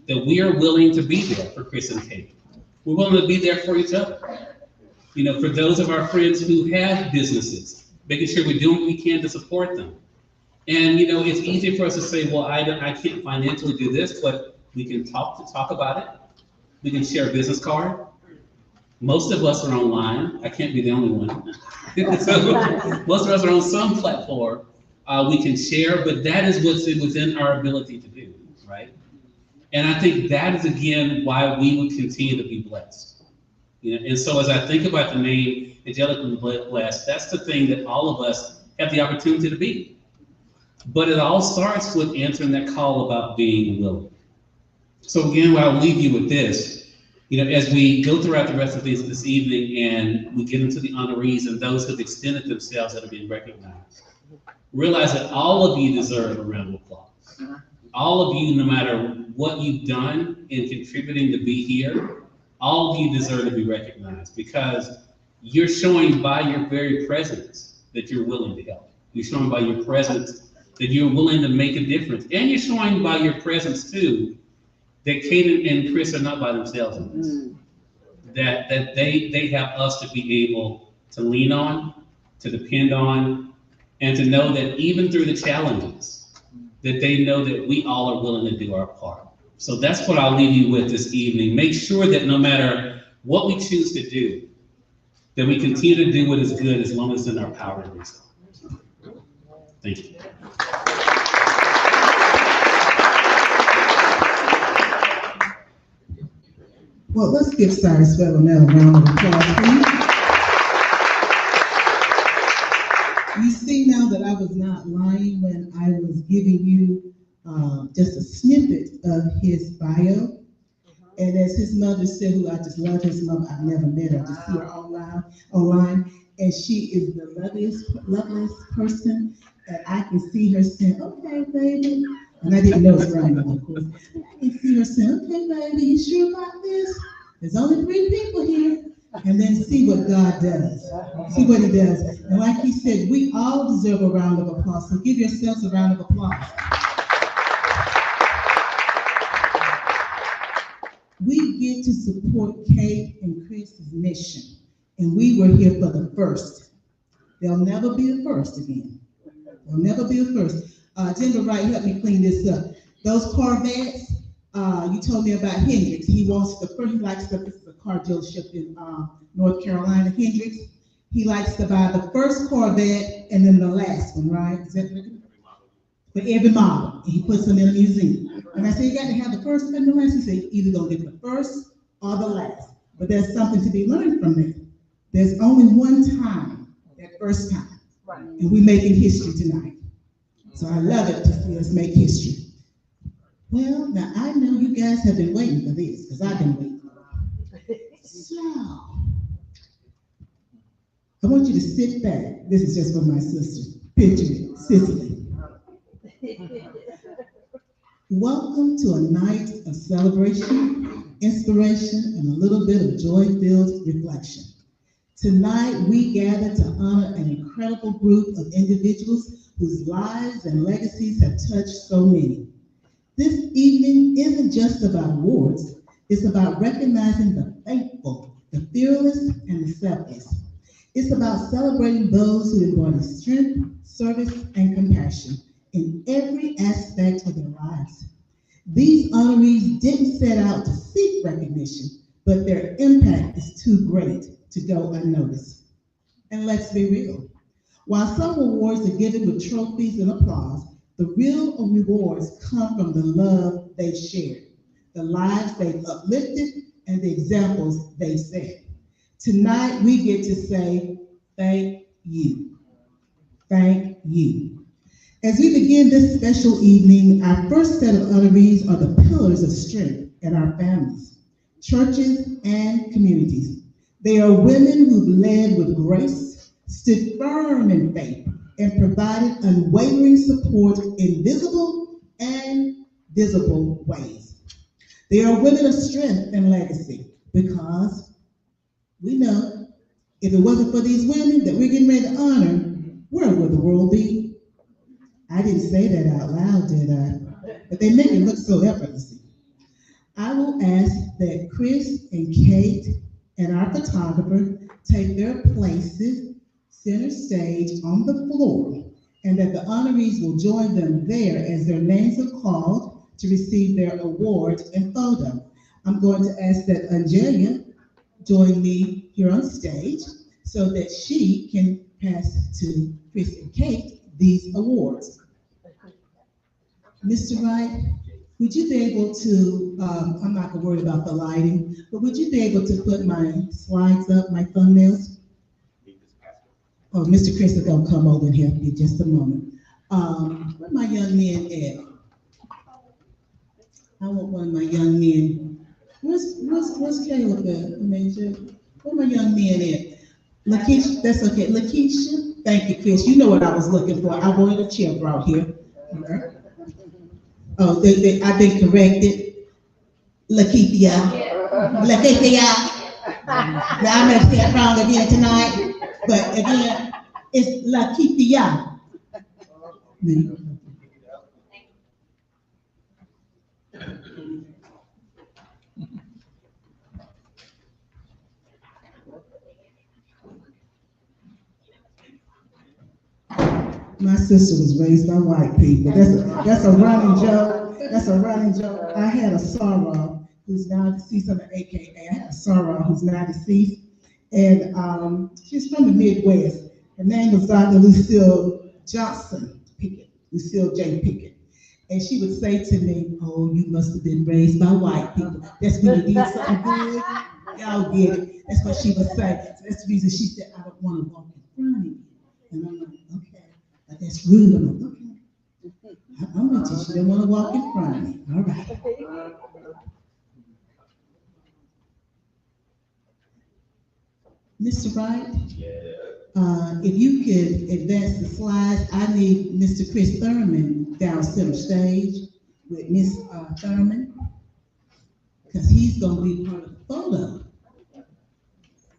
That we are willing to be there for Chris and Kate. We're willing to be there for each other. For those of our friends who have businesses, making sure we're doing what we can to support them. And it's easy for us to say, well, I can't financially do this, but we can talk about it. We can share a business card. Most of us are online. I can't be the only one. So most of us are on some platform. We can share, but that is what's within our ability to do, right? And I think that is, again, why we would continue to be blessed. And so as I think about the name Angelically Blessed, that's the thing that all of us have the opportunity to be. But it all starts with answering that call about being willing. So again, I'll leave you with this. As we go throughout the rest of this evening and we get into the honorees and those who have extended themselves that are being recognized, realize that all of you deserve a round of applause. All of you, no matter what you've done in contributing to be here, all of you deserve to be recognized because you're showing by your very presence that you're willing to help. You're showing by your presence that you're willing to make a difference. And you're showing by your presence too that Kate and Chris are not by themselves in this. That they have us to be able to lean on, to depend on, and to know that even through the challenges, that they know that we all are willing to do our part. So that's what I'll leave you with this evening. Make sure that no matter what we choose to do, that we continue to do what is good as long as it's in our power to do so. Thank you. Well, let's give Cyrus Webb another round of applause, please. You see now that I've was not lying when I was giving you just a snippet of his bio. And as his mother said, who I just love his mother, I've never met her, I just see her online, and she is the loveliest person. And I can see her saying, okay, baby. And I didn't know his grandmother, of course. I can see her saying, okay, baby, you sure about this? There's only 3 people here. And then see what God does. See what he does. And like he said, we all deserve a round of applause. So give yourselves a round of applause. We get to support Kate and Chris's mission. And we were here for the first. There'll never be a first again. There'll never be a first. Jennifer Wright, help me clean this up. Those Corvettes, you told me about Hendrix. He likes this is a car dealership in North Carolina, Hendrix. He likes to buy the first Corvette and then the last one, right? Is that for every model. And he puts them in a museum. And I said, you got to have the first and the last. He said, either gonna get the first or the last. But there's something to be learned from that. There's only one time, that first time. Right. And we're making history tonight. So I love it to see us make history. Well, now I know you guys have been waiting for this, because I've been waiting. So, I want you to sit back. This is just for my sister. Picture it, Sicily. Welcome to a night of celebration, inspiration, and a little bit of joy-filled reflection. Tonight, we gather to honor an incredible group of individuals whose lives and legacies have touched so many. This evening isn't just about awards, it's about recognizing the faithful, the fearless, and the selfless. It's about celebrating those who embody strength, service, and compassion in every aspect of their lives. These honorees didn't set out to seek recognition, but their impact is too great to go unnoticed. And let's be real. While some awards are given with trophies and applause, the real rewards come from the love they've shared, the lives they've uplifted, and the examples they've set. Tonight, we get to say, thank you. Thank you. As we begin this special evening, our first set of honorees are the pillars of strength in our families, churches, and communities. They are women who've led with grace, stood firm in faith, and provided unwavering support in visible and visible ways. They are women of strength and legacy because we know if it wasn't for these women that we're getting ready to honor, where would the world be? I didn't say that out loud, did I? But they make it look so effortlessly. I will ask that Chris and Kate and our photographer take their places center stage on the floor, and that the honorees will join them there as their names are called to receive their award and photo. I'm going to ask that Angelica join me here on stage so that she can pass to Chris and Kate these awards. Mr. Wright, would you be able to, I'm not gonna worry about the lighting, but would you be able to put my slides up, my thumbnails? Oh, Mr. Chris is gonna come over and help me just a moment. Where my young men at? I want one of my young men. Where's Caleb at? Where my young men at? Lakeisha, that's okay. Lakeisha, thank you, Chris. You know what I was looking for. I wanted a chair brought here. Okay. Oh, I've been corrected. Lakeithia. Now I may say it wrong again tonight, but again, it's Lakeithia. My sister was raised by white people. That's a running joke. That's a running joke. I had a sorrow who's now deceased, on the AKA. I had a sorrow who's now deceased, and she's from the Midwest. Her name was Dr. Lucille Johnson Pickett, Lucille J. Pickett. And she would say to me, "Oh, you must have been raised by white people. That's when you did something good. Y'all get it." That's what she would say. So that's the reason she said, "I don't want to walk in front of you." And I'm like, okay. That's rude. Okay. I'm with you. She didn't want to walk in front of me. All right. Mr. Wright, if you could advance the slides, I need Mr. Chris Thurman down center stage with Miss Thurman, because he's going to be part of the photo.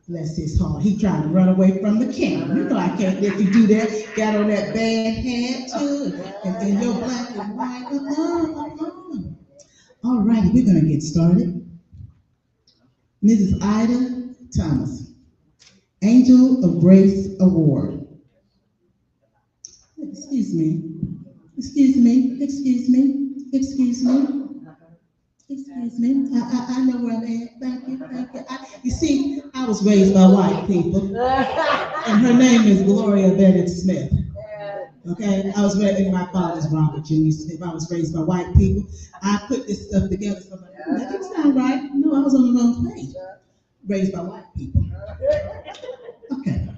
Bless his heart. He trying to run away from the camera. You know I can't let you do that. Got on that bad hat too, and your black and white. All righty, we're going to get started. Mrs. Ida Thomas, Angel of Grace Award. Excuse me. Excuse me. Excuse me. Excuse me. Excuse me. I know where I'm at. Thank you. Thank you. You see, I was raised by white people, and her name is Gloria Bennett Smith. Okay, I was raised, and my father's Robert Jr. Smith. I was raised by white people. I put this stuff together. So that didn't sound right. No, I was on the wrong page. Raised by white people. Okay.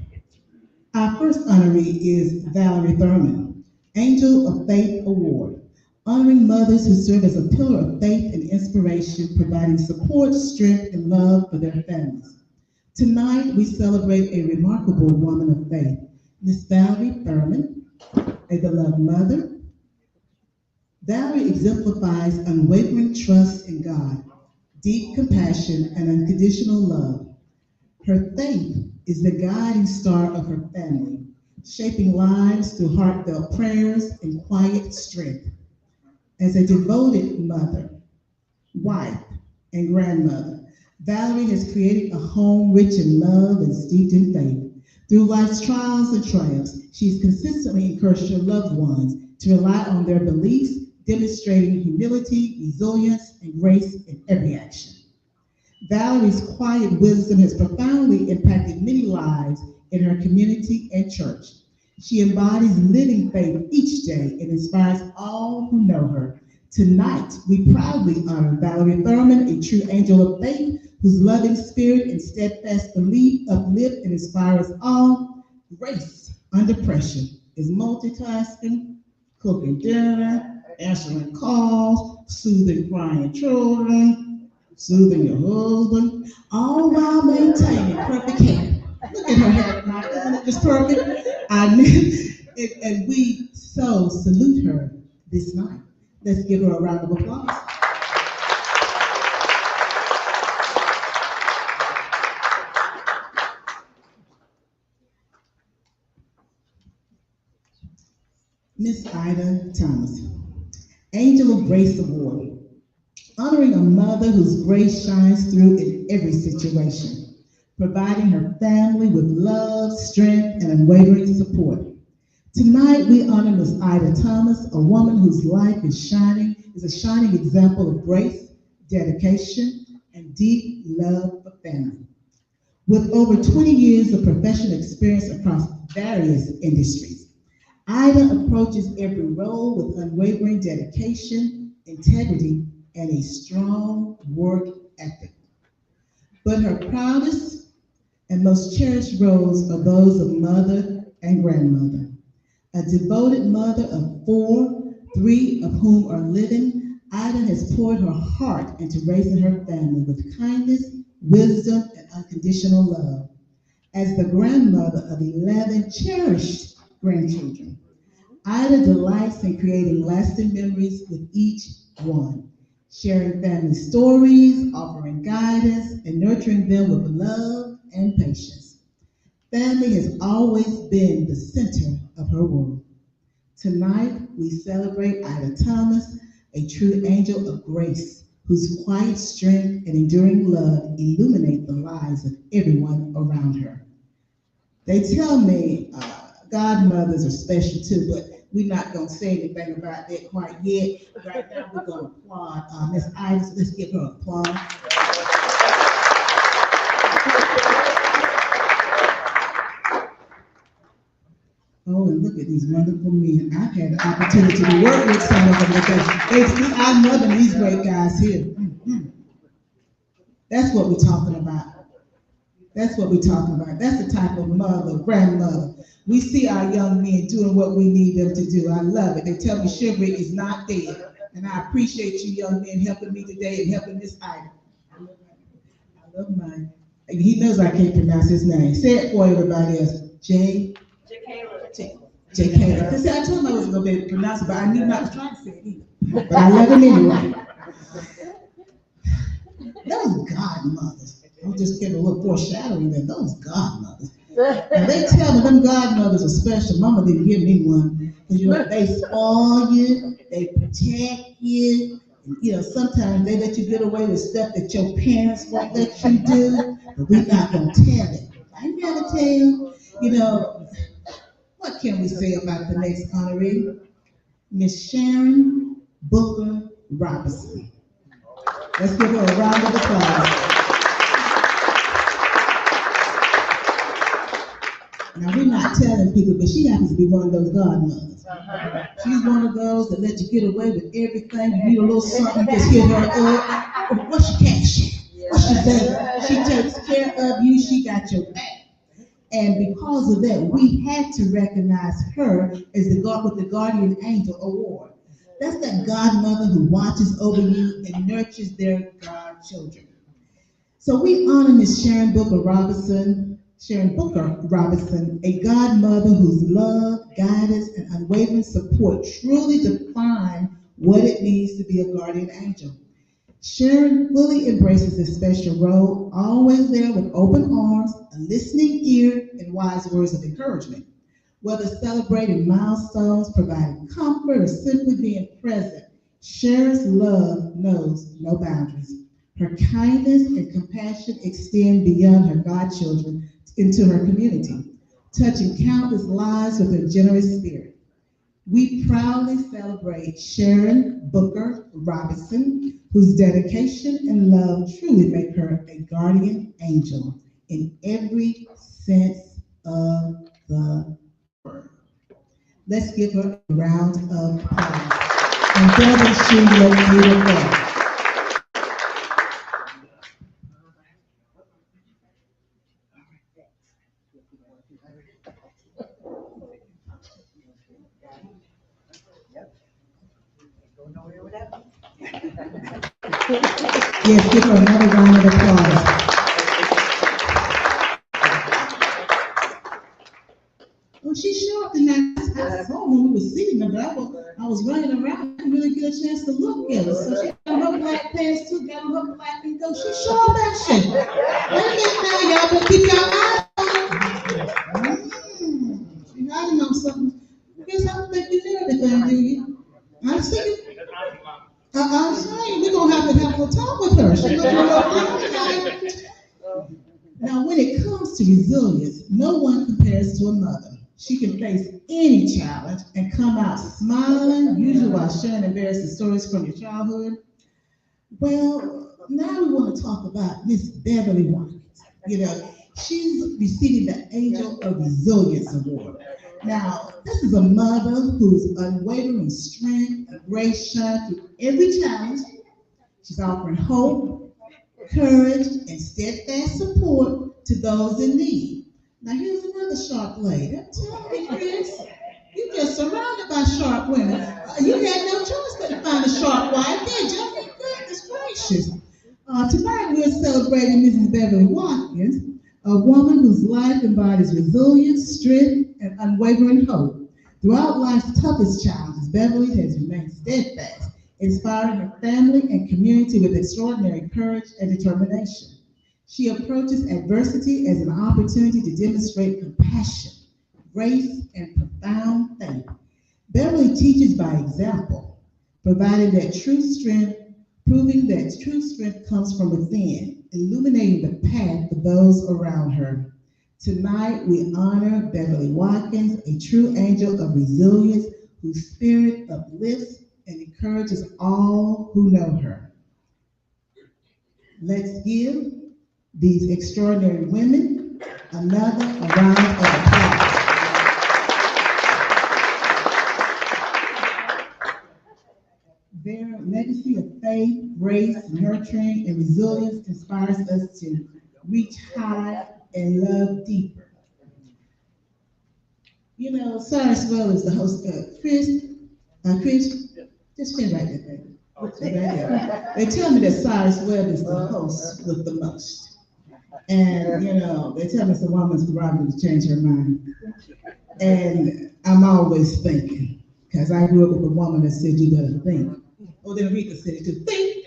Our first honoree is Valerie Thurman, Angel of Faith Award, honoring mothers who serve as a pillar of faith and inspiration, providing support, strength, and love for their families. Tonight, we celebrate a remarkable woman of faith, Miss Valerie Thurman, a beloved mother. Valerie exemplifies unwavering trust in God, deep compassion, and unconditional love. Her faith is the guiding star of her family, shaping lives through heartfelt prayers and quiet strength. As a devoted mother, wife, and grandmother, Valerie has created a home rich in love and steeped in faith. Through life's trials and triumphs, she's consistently encouraged her loved ones to rely on their beliefs, demonstrating humility, resilience, and grace in every action. Valerie's quiet wisdom has profoundly impacted many lives in her community and church. She embodies living faith each day and inspires all who know her. Tonight, we proudly honor Valerie Thurman, a true angel of faith, whose loving spirit and steadfast belief uplift and inspire us all. Grace under pressure is multitasking, cooking dinner, answering calls, soothing crying children, soothing your husband, all while maintaining perfect hair. Look at her hair tonight, isn't it just perfect? And we so salute her this night. Let's give her a round of applause. Miss Ida Thomas, Angel of Grace Award, honoring a mother whose grace shines through in every situation, providing her family with love, strength, and unwavering support. Tonight, we honor Miss Ida Thomas, a woman whose life is a shining example of grace, dedication, and deep love for family. With over 20 years of professional experience across various industries, Ida approaches every role with unwavering dedication, integrity, and a strong work ethic. But her proudest and most cherished roles are those of mother and grandmother. A devoted mother of 4, 3 of whom are living, Ida has poured her heart into raising her family with kindness, wisdom, and unconditional love. As the grandmother of 11 cherished grandchildren, Ida delights in creating lasting memories with each one, sharing family stories, offering guidance, and nurturing them with love and patience. Family has always been the center of her world. Tonight, we celebrate Ida Thomas, a true angel of grace, whose quiet strength and enduring love illuminate the lives of everyone around her. They tell me godmothers are special too, but we're not going to say anything about that quite yet. Right now, we're going to applaud Miss Ida, so let's give her applause. Oh, and look at these wonderful men. I've had the opportunity to work with some of them because I'm loving these great guys here. Mm-hmm. That's what we're talking about. That's what we're talking about. That's the type of mother, grandmother. We see our young men doing what we need them to do. I love it. They tell me chivalry is not dead. And I appreciate you young men helping me today and helping this item. I love mine. He knows I can't pronounce his name. Say it for everybody else. J. Caleb. See, I told him I wasn't going to be able to pronounce it, but I knew not to try to say it either. But I love him anyway. Those godmothers. I'm just getting a little foreshadowing there. Those godmothers. Now, they tell me them godmothers are special. Mama didn't give me one. Because they spoil you, they protect you. Sometimes they let you get away with stuff that your parents won't let you do. But we're not going to tell it. I never tell. What can we say about the next honoree? Miss Sharon Booker Robinson. Let's give her a round of applause. Now, we're not telling people, but she happens to be one of those godmothers. She's one of those that let you get away with everything. You need a little something, you just hit her up. What's your cash? What's your thing? She takes care of you. She got your back. And because of that, we had to recognize her as with the Guardian Angel Award. That's that godmother who watches over you and nurtures their godchildren. So we honor Miss Sharon Booker Robinson, a godmother whose love, guidance, and unwavering support truly define what it means to be a guardian angel. Sharon fully embraces this special role, always there with open arms, a listening ear, and wise words of encouragement. Whether celebrating milestones, providing comfort, or simply being present, Sharon's love knows no boundaries. Her kindness and compassion extend beyond her godchildren into her community, touching countless lives with her generous spirit. We proudly celebrate Sharon Booker Robinson, whose dedication and love truly make her a guardian angel in every sense of the word. Let's give her a round of applause. And brother, she looks beautiful. Yes, give her another round of applause. Oh, she's sharp tonight. I saw when we were sitting there, but I was running around. I didn't really get a chance to look at her. So she got her black pants too, got her black and go. She's sharp, ain't she? Wait a minute now, y'all, but keep your eyes on. She's hiding on something. Guess I don't think you did everything, do you? I see you. I'm saying we're gonna have a talk with her. She's gonna be Now, when it comes to resilience, no one compares to a mother. She can face any challenge and come out smiling, usually while sharing embarrassing stories from your childhood. Well, now we want to talk about Miss Beverly Watkins. She's receiving the Angel of Resilience Award. Now, this is a mother whose unwavering strength and grace shine through every challenge. She's offering hope, courage, and steadfast support to those in need. Now, here's another sharp lady. I'm telling you, Chris, you're just surrounded by sharp women. You had no choice but to find a sharp wife, did you? Goodness gracious. Tonight, we're celebrating Mrs. Beverly Watkins, a woman whose life embodies resilience, strength, and unwavering hope. Throughout life's toughest challenges, Beverly has remained steadfast, inspiring her family and community with extraordinary courage and determination. She approaches adversity as an opportunity to demonstrate compassion, grace, and profound faith. Beverly teaches by example, proving that true strength comes from within, illuminating the path for those around her. Tonight, we honor Beverly Watkins, a true angel of resilience whose spirit uplifts and encourages all who know her. Let's give these extraordinary women another round of applause. Their legacy of faith, grace, nurturing, and resilience inspires us to reach high and love deeper. You know, Cyrus Well is the host. Chris, just stay right there, baby. Stay right there. They tell me that Cyrus Webb is the host with the most. And, you know, they tell me it's a woman's prerogative to change her mind. And I'm always thinking, because I grew up with a woman that said, you better think. Oh, then Rika said it too. Think.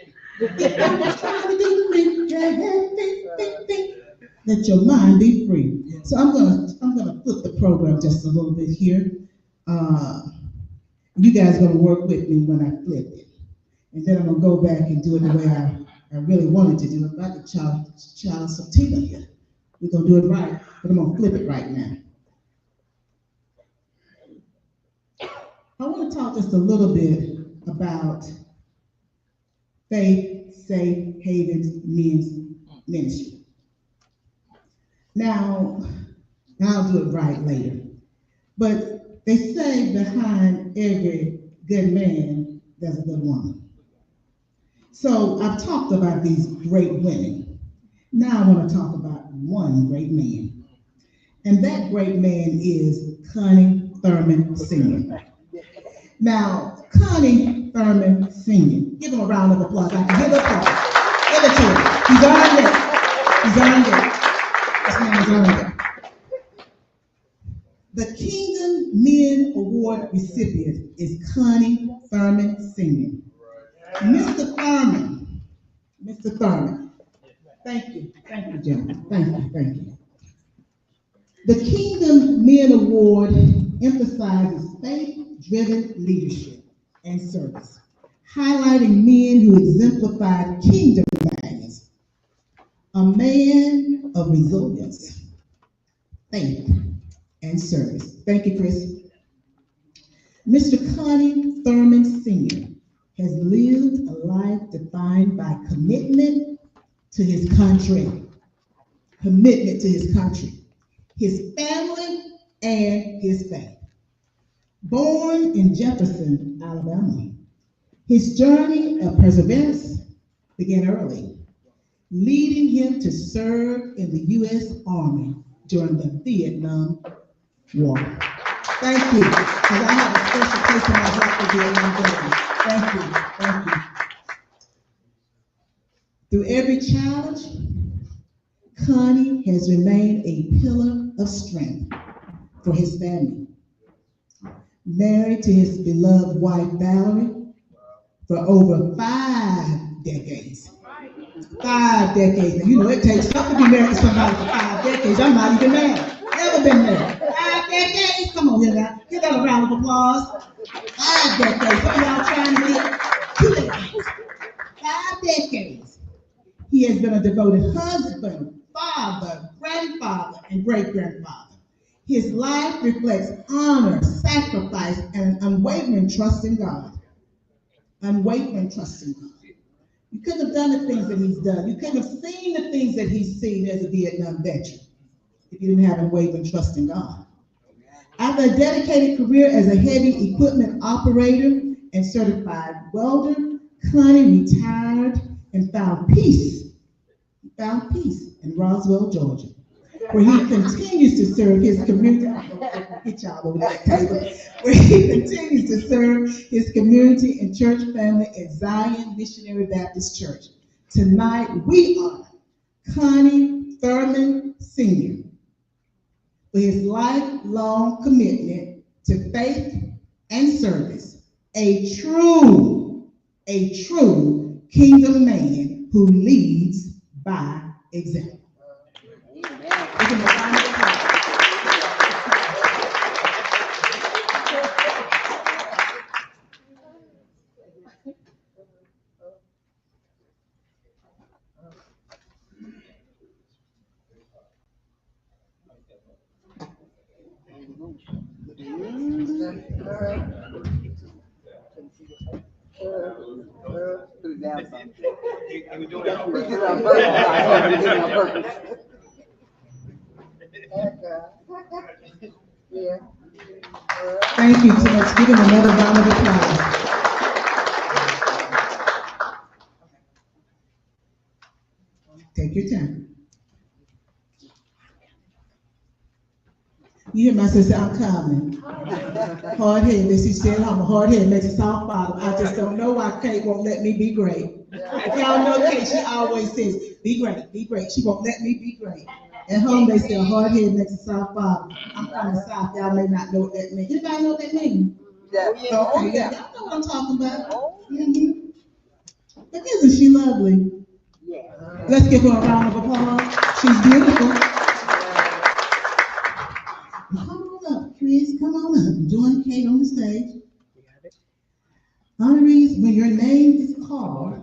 Think. Let your mind be free. So I'm gonna flip the program just a little bit here. You guys are gonna work with me when I flip it. And then I'm gonna go back and do it the way I really wanted to do it. About the child Sativa here. We're gonna do it right, but I'm gonna flip it right now. I want to talk just a little bit about Faith Safe Havens Men's Ministry. Now, I'll do it right later. But they say behind every good man, there's a good woman. So I've talked about these great women. Now I want to talk about one great man. And that great man is Connie Thurman Sr. Now, Connie Thurman Sr., give him a round of applause. I can hear the applause. Give it to him. He's earned it. He's earned it. This man's earned it. The Kingdom Men Award recipient is Connie Thurman Sr. Mr. Thurman, thank you, gentlemen, thank you. The Kingdom Men Award emphasizes faith-driven leadership and service, highlighting men who exemplified kingdom values. A man of resilience, faith, and service. Thank you, Chris. Mr. Connie Thurman Sr. has lived a life defined by commitment to his country, his family, and his faith. Born in Jefferson, Alabama, his journey of perseverance began early, leading him to serve in the U.S. Army during the Vietnam War. Thank you, because I have a special place in my heart for Vietnam veterans. Thank you. Through every challenge, Connie has remained a pillar of strength for his family. Married to his beloved wife, Valerie, for over 5 decades. 5 decades. And you know, it takes something to be married to somebody for 5 decades. I'm not even married. Never been married. 5 decades? Come on here now. Give that a round of applause. 5 decades. Some of y'all trying to get 2 decades. 5 decades. He has been a devoted husband, father, grandfather, and great-grandfather. His life reflects honor, sacrifice, and unwavering trust in God. Unwavering trust in God. You couldn't have done the things that he's done. You couldn't have seen the things that he's seen as a Vietnam veteran if you didn't have unwavering trust in God. After a dedicated career as a heavy equipment operator and certified welder, Connie retired and found peace. He found peace in Roswell, Georgia, where he continues to serve his community. Get y'all over that table. Where he continues to serve his community and church family at Zion Missionary Baptist Church. Tonight, we honor Connie Thurman Sr. for his lifelong commitment to faith and service, a true kingdom man who leads by example. Thank you so much. Give him another round of applause. Take your time. You hear my sister, I'm coming. Hard head, as she said, I'm a hard head, makes a soft bottom. I just don't know why Kate won't let me be great. If y'all know Kate, she always says, be great, be great. She won't let me be great. At home, they say a hard head makes a soft bottom. I'm from the South, y'all may not know what that means. Anybody know what that means? Okay, yeah, y'all know what I'm talking about. Mhm. But isn't she lovely? Let's give her a round of applause. She's beautiful. Come on up, Chris. Come on up. Join Kate on the stage. Honorees, when your name is called,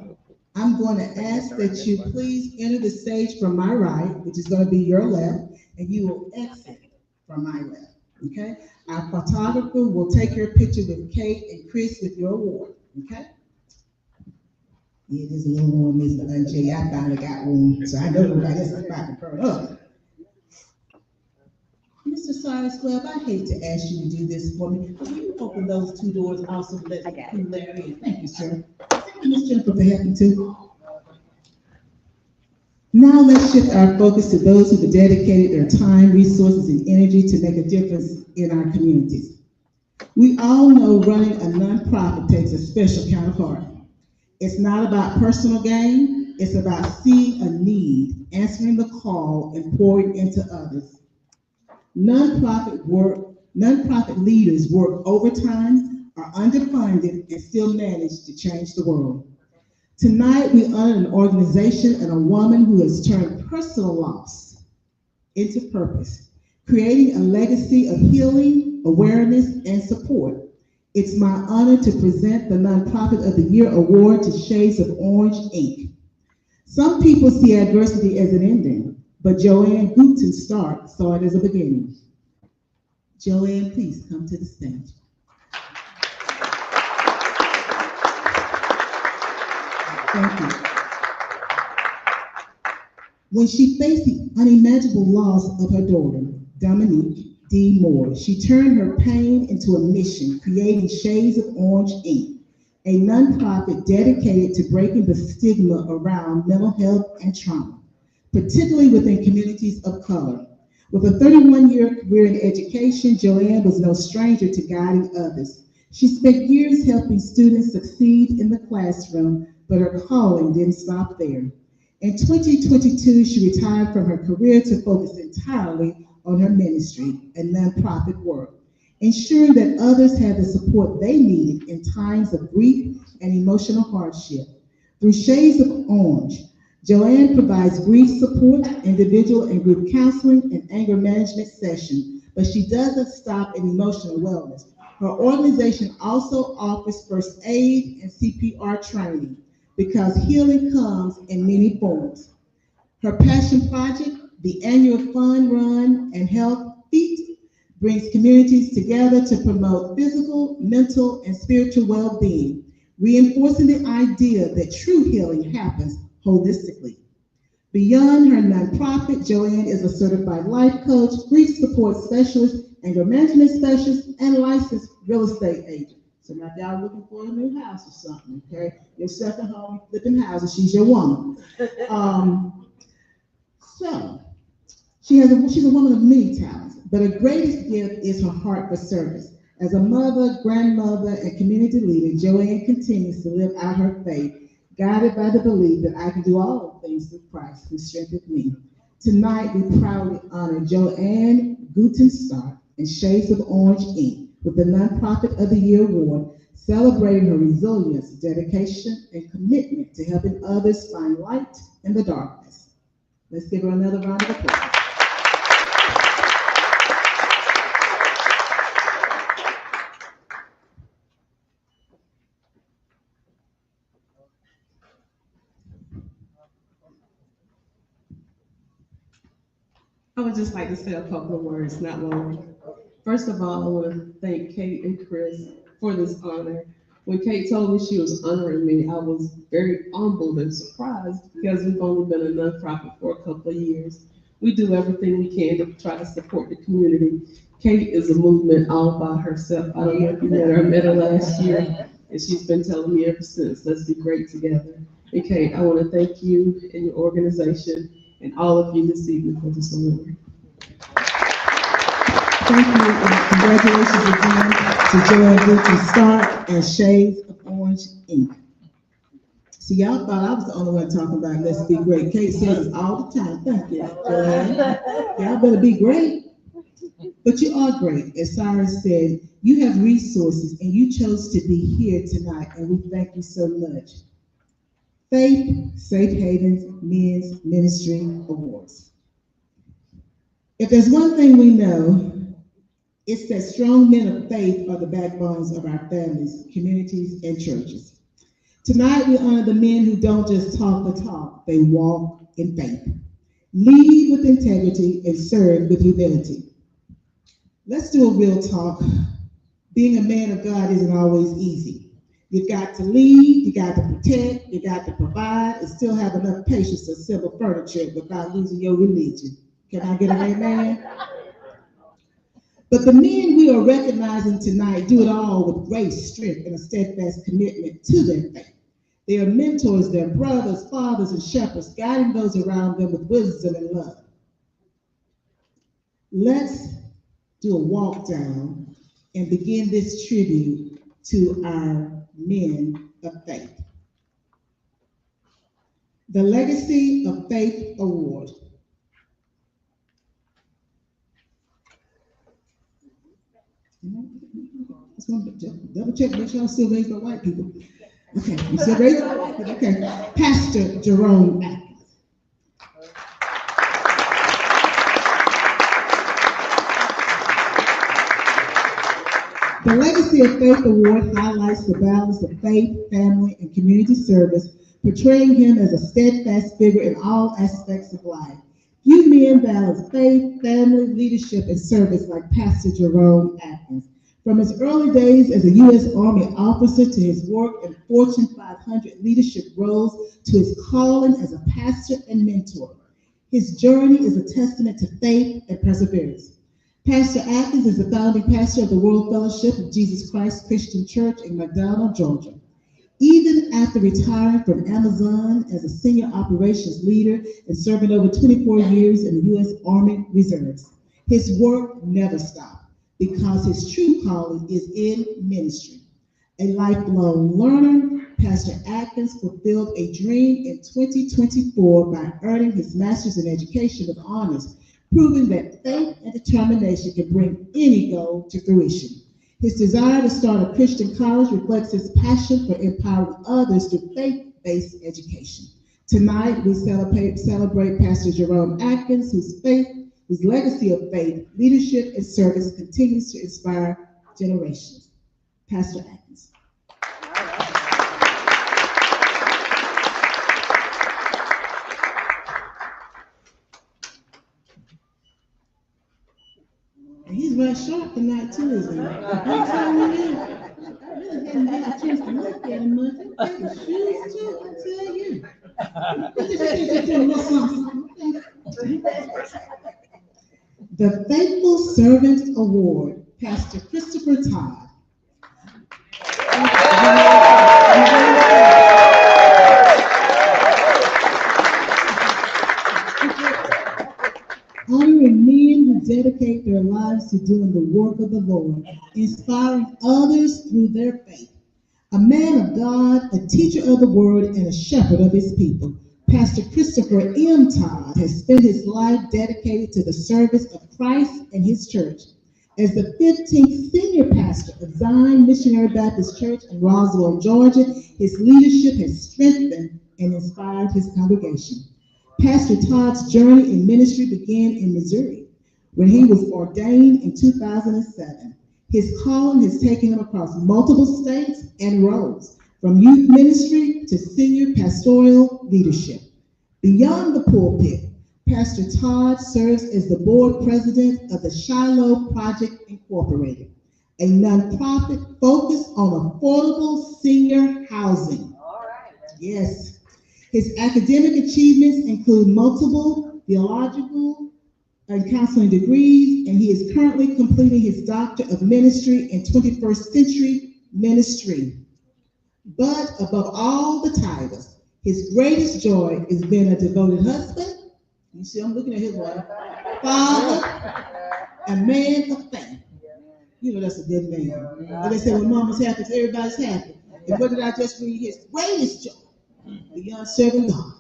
I'm going to ask that you please enter the stage from my right, which is going to be your left, and you will exit from my left. Okay? Our photographer will take your picture with Kate and Chris with your award. Okay? Yeah, it is a little warm, Mr. Unjay. I finally got one, so I know nobody else is about to burn up. Mr. Cyrus Webb, I hate to ask you to do this for me, but will you open those two doors also to let Larry in? Thank you, sir. Thank you, Ms. Jennifer, for helping too. Now let's shift our focus to those who have dedicated their time, resources, and energy to make a difference in our communities. We all know running a nonprofit takes a special kind of heart. It's not about personal gain, it's about seeing a need, answering the call, and pouring into others. Nonprofit leaders work overtime, are underfunded, and still manage to change the world. Tonight, we honor an organization and a woman who has turned personal loss into purpose, creating a legacy of healing, awareness, and support. It's my honor to present the Nonprofit of the Year Award to Shades of Orange, Inc. Some people see adversity as an ending, but Joanne Guten Stark saw it as a beginning. Joanne, please come to the stage. Thank you. When she faced the unimaginable loss of her daughter, Dominique D. Moore, she turned her pain into a mission, creating Shades of Orange, Inc., a nonprofit dedicated to breaking the stigma around mental health and trauma, particularly within communities of color. With a 31-year career in education, Joanne was no stranger to guiding others. She spent years helping students succeed in the classroom, but her calling didn't stop there. In 2022, she retired from her career to focus entirely on her ministry and nonprofit work, ensuring that others had the support they needed in times of grief and emotional hardship. Through Shades of Orange, Joanne provides grief support, individual and group counseling, and anger management sessions, but she doesn't stop at emotional wellness. Her organization also offers first aid and CPR training because healing comes in many forms. Her passion project, the annual Fun Run and Health Feet, brings communities together to promote physical, mental, and spiritual well-being, reinforcing the idea that true healing happens holistically. Beyond her nonprofit, Joanne is a certified life coach, grief support specialist, anger management specialist, and licensed real estate agent. So now if y'all looking for a new house or something, okay? Your second home, flipping houses, she's your woman. She's a woman of many talents, but her greatest gift is her heart for service. As a mother, grandmother, and community leader, Joanne continues to live out her faith, guided by the belief that I can do all things through Christ who strengthens me. Tonight, we proudly honor Joanne Guten Stark and Shades of Orange, Inc. with the Nonprofit of the Year Award, celebrating her resilience, dedication, and commitment to helping others find light in the darkness. Let's give her another round of applause. I would just like to say a couple of words, not long. First of all, I want to thank Kate and Chris for this honor. When Kate told me she was honoring me, I was very humbled and surprised because we've only been a nonprofit for a couple of years. We do everything we can to try to support the community. Kate is a movement all by herself. I don't know if you met her. I met her last year, and she's been telling me ever since, let's be great together. And Kate, I want to thank you and your organization and all of you this evening for this award. Thank you, and congratulations again to Joe and Gucci Stark and Shades of Orange Ink. See, y'all thought I was the only one talking about Let's Be Great. Kate says it all the time. Thank you, Joanne. Y'all better be great. But you are great. As Cyrus said, you have resources and you chose to be here tonight, and we thank you so much. Faith Safe Havens Men's Ministry Awards. If there's one thing we know, it's that strong men of faith are the backbones of our families, communities, and churches. Tonight, we honor the men who don't just talk the talk, they walk in faith, lead with integrity, and serve with humility. Let's do a real talk. Being a man of God isn't always easy. You've got to lead, you got to protect, you got to provide, and still have enough patience to assemble furniture without losing your religion. Can I get an amen? But the men we are recognizing tonight do it all with grace, strength, and a steadfast commitment to their faith. They are mentors, they're brothers, fathers, and shepherds, guiding those around them with wisdom and love. Let's do a walk down and begin this tribute to our men of faith. The Legacy of Faith Award. Just want to double check, make sure I'm still raised by white people. Okay, I'm still raised by white people. Okay, Pastor Jerome Atkins. The Legacy of Faith Award highlights the balance of faith, family, and community service, portraying him as a steadfast figure in all aspects of life. Few men balance faith, family, leadership, and service like Pastor Jerome Atkins. From his early days as a U.S. Army officer to his work in Fortune 500 leadership roles to his calling as a pastor and mentor, his journey is a testament to faith and perseverance. Pastor Atkins is the founding pastor of the World Fellowship of Jesus Christ Christian Church in McDonough, Georgia. Even after retiring from Amazon as a senior operations leader and serving over 24 years in the U.S. Army Reserves, his work never stopped because his true calling is in ministry. A lifelong learner, Pastor Atkins fulfilled a dream in 2024 by earning his master's in education with honors, proving that faith and determination can bring any goal to fruition. His desire to start a Christian college reflects his passion for empowering others through faith-based education. Tonight, we celebrate Pastor Jerome Atkins, whose legacy of faith, leadership, and service continues to inspire generations. Pastor Atkins. And he's right sharp tonight too, isn't he? I'm telling you, I really hadn't had a chance to look at him much. I take his shoes too, I tell you. Just do a little something. The Faithful Servant Award, Pastor Christopher Todd. Honoring men who dedicate their lives to doing the work of the Lord, inspiring others through their faith. A man of God, a teacher of the word, and a shepherd of his people. Pastor Christopher M. Todd has spent his life dedicated to the service of Christ and his church. As the 15th senior pastor of Zion Missionary Baptist Church in Roswell, Georgia, his leadership has strengthened and inspired his congregation. Pastor Todd's journey in ministry began in Missouri, when he was ordained in 2007. His calling has taken him across multiple states and roles, from youth ministry to senior pastoral leadership. Beyond the pulpit, Pastor Todd serves as the board president of the Shiloh Project Incorporated, a nonprofit focused on affordable senior housing. All right. Yes. His academic achievements include multiple theological and counseling degrees, and he is currently completing his Doctor of Ministry in 21st Century Ministry. But above all the titles, his greatest joy is being a devoted husband. You see, I'm looking at his wife. Father, a man of faith. You know that's a good man. But they say when mama's happy, everybody's happy. And what did I just read? His greatest joy beyond serving God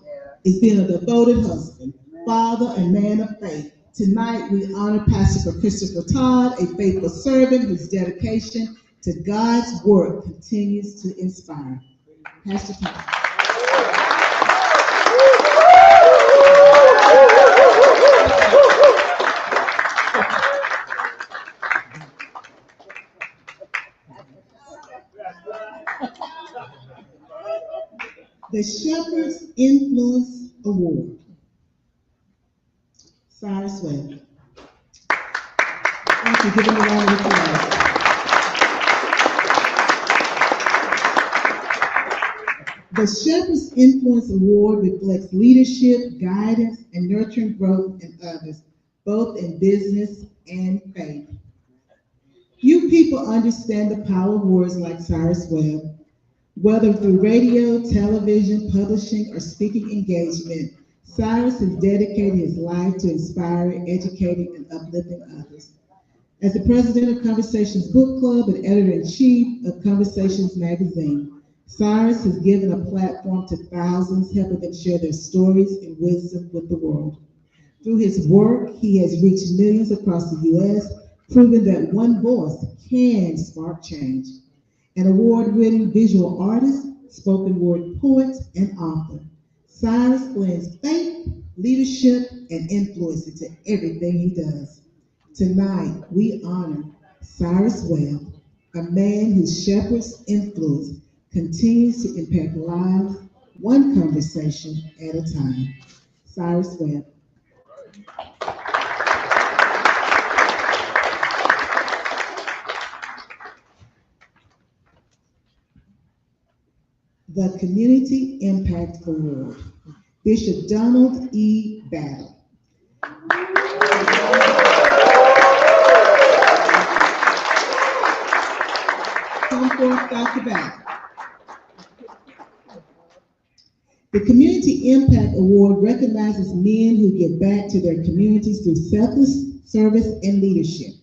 is being a devoted husband, father, and man of faith. Tonight we honor Pastor Christopher Todd, a faithful servant whose dedication to God's work continues to inspire. Pastor Todd. The Shepherd's Influence Award. Cyrus Webb. Thank you. Give him a round of applause. The Shepherd's Influence Award reflects leadership, guidance, and nurturing growth in others, both in business and faith. Few people understand the power of words like Cyrus Webb. Whether through radio, television, publishing, or speaking engagement, Cyrus has dedicated his life to inspiring, educating, and uplifting others. As the president of Conversations Book Club and editor-in-chief of Conversations Magazine, Cyrus has given a platform to thousands, helping them share their stories and wisdom with the world. Through his work, he has reached millions across the U.S., proving that one voice can spark change. An award-winning visual artist, spoken word poet, and author, Cyrus blends faith, leadership, and influence into everything he does. Tonight, we honor Cyrus Webb, a man whose shepherd's influence continues to impact lives, one conversation at a time. Cyrus Webb. The Community Impact Award, Bishop Donald E. Battle. Come forth, Dr. Battle. The Community Impact Award recognizes men who give back to their communities through selfless service and leadership.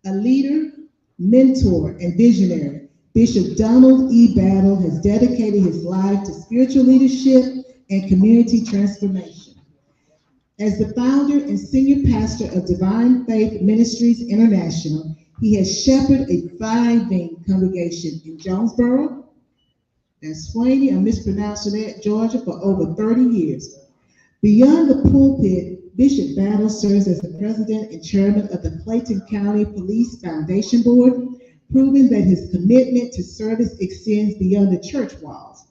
A leader, mentor, and visionary, Bishop Donald E. Battle has dedicated his life to spiritual leadership and community transformation. As the founder and senior pastor of Divine Faith Ministries International, he has shepherded a thriving congregation in Jonesboro, that's Swaney, I'm mispronouncing that, Georgia, for over 30 years. Beyond the pulpit, Bishop Battle serves as the president and chairman of the Clayton County Police Foundation Board, proving that his commitment to service extends beyond the church walls.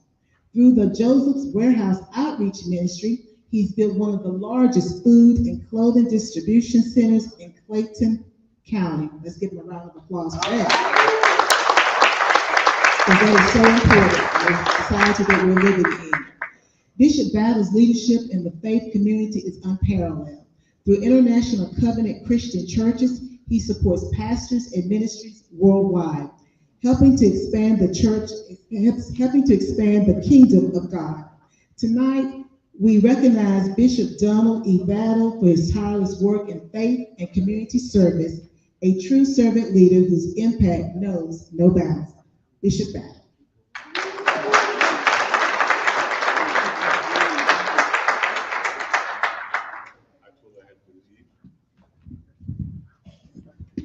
Through the Joseph's Warehouse Outreach Ministry, he's built one of the largest food and clothing distribution centers in Clayton County. Let's give him a round of applause for that. Because that is so important in the society that we're living in. Bishop Battle's leadership in the faith community is unparalleled. Through International Covenant Christian Churches, he supports pastors and ministries worldwide, helping to expand the church, helping to expand the kingdom of God. Tonight, we recognize Bishop Donald E. Battle for his tireless work in faith and community service, a true servant leader whose impact knows no bounds. Bishop Battle.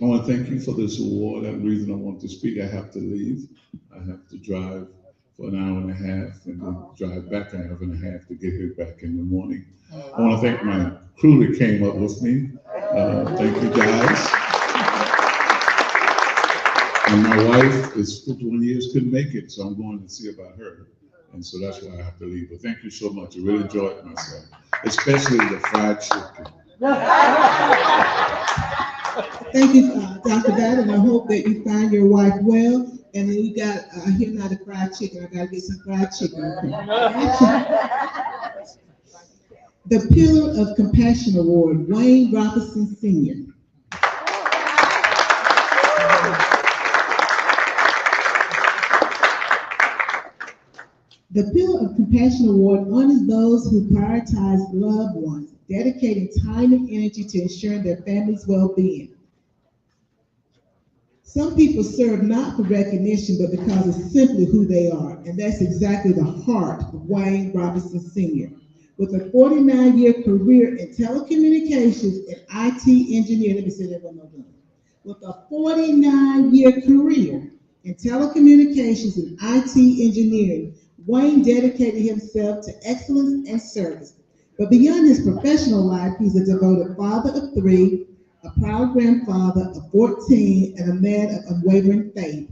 I want to thank you for this award. The reason I want to speak, I have to leave. I have to drive for an hour and a half and then drive back an hour and a half to get here back in the morning. I want to thank my crew that came up with me. Thank you guys. And my wife is 51 years, couldn't make it, so I'm going to see about her. And so that's why I have to leave. But thank you so much. I really enjoyed myself, especially the fried chicken. Thank you, Dr. Battle, and I hope that you find your wife well. And then you got, here now the fried chicken. I gotta get some fried chicken. The Pillar of Compassion Award, Wayne Robinson Sr. The Pillar of Compassion Award honors those who prioritize loved ones, dedicating time and energy to ensuring their family's well-being. Some people serve not for recognition, but because it's simply who they are. And that's exactly the heart of Wayne Robinson Sr. With a 49-year career in telecommunications and IT engineering, let me say that one more time. With a 49-year career in telecommunications and IT engineering, Wayne dedicated himself to excellence and service. But beyond his professional life, he's a devoted father of 3, a proud grandfather of 14, and a man of unwavering faith.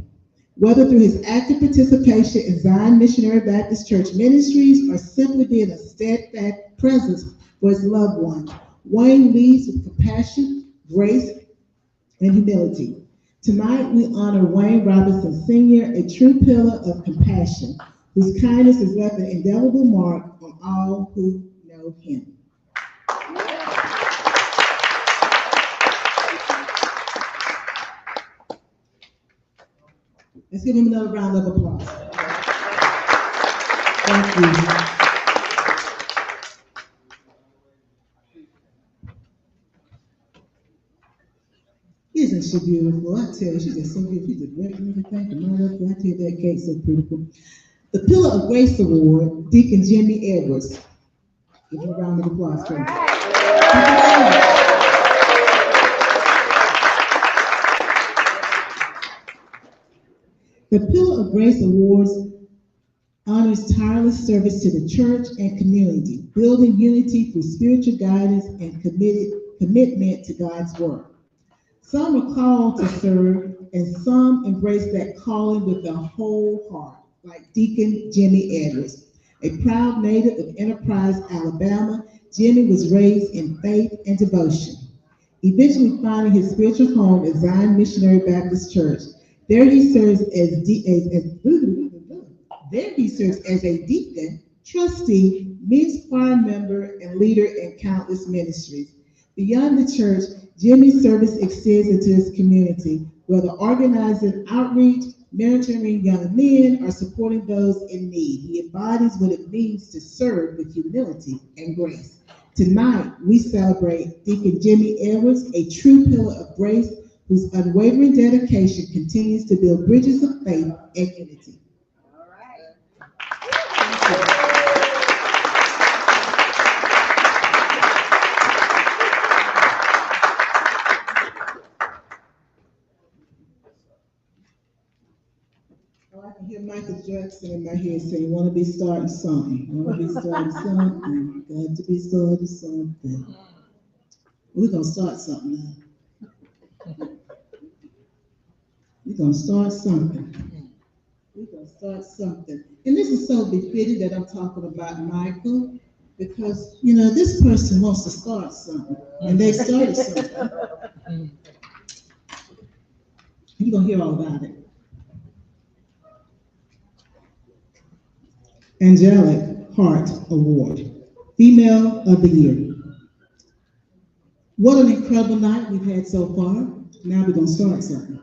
Whether through his active participation in Zion Missionary Baptist Church ministries or simply being a steadfast presence for his loved ones, Wayne leads with compassion, grace, and humility. Tonight, we honor Wayne Robinson Sr., a true pillar of compassion, whose kindness has left an indelible mark on all who know him. Let's give him another round of applause. Thank you. Isn't she beautiful? I tell you, she's just so beautiful. She's a great little thing to murder. I tell you, that cake's so beautiful. The Pillar of Grace Award, Deacon Jimmy Edwards. Give him a round of applause, please. The Pillar of Grace Awards honors tireless service to the church and community, building unity through spiritual guidance and commitment to God's work. Some are called to serve, and some embrace that calling with their whole heart, like Deacon Jimmy Edwards. A proud native of Enterprise, Alabama, Jimmy was raised in faith and devotion, eventually finding his spiritual home at Zion Missionary Baptist Church. There he serves as a deacon, trustee, men's choir member, and leader in countless ministries. Beyond the church, Jimmy's service extends into his community, whether organizing outreach, mentoring young men, or supporting those in need. He embodies what it means to serve with humility and grace. Tonight, we celebrate Deacon Jimmy Edwards, a true pillar of grace whose unwavering dedication continues to build bridges of faith and unity. All right. Oh, I can hear Michael Jackson in my head saying, "Want to be starting something? Want to be starting something? Got to be starting something." We're gonna start something now. We're gonna start something. We're gonna start something. And this is so befitting that I'm talking about Michael, because this person wants to start something, and they started something. You're gonna hear all about it. Angelic Heart Award, Female of the Year. What an incredible night we've had so far. Now we're gonna start something.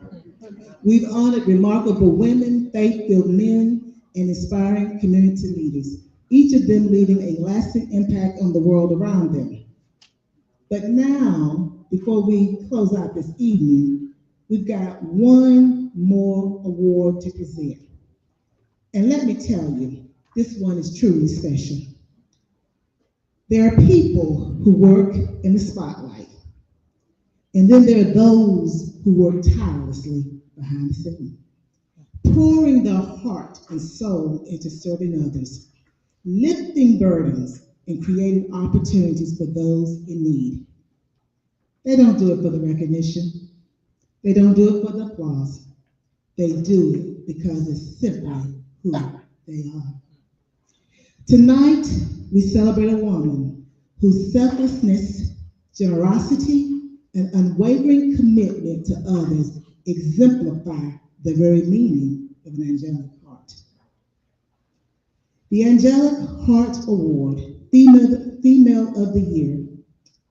We've honored remarkable women, faith-filled men, and inspiring community leaders, each of them leaving a lasting impact on the world around them. But now, before we close out this evening, we've got one more award to present. And let me tell you, this one is truly special. There are people who work in the spotlight, and then there are those who work tirelessly behind the scenes, pouring their heart and soul into serving others, lifting burdens and creating opportunities for those in need. They don't do it for the recognition. They don't do it for the applause. They do it because it's simply who they are. Tonight, we celebrate a woman whose selflessness, generosity, and unwavering commitment to others exemplify the very meaning of an angelic heart. The Angelic Heart Award, Female of the Year,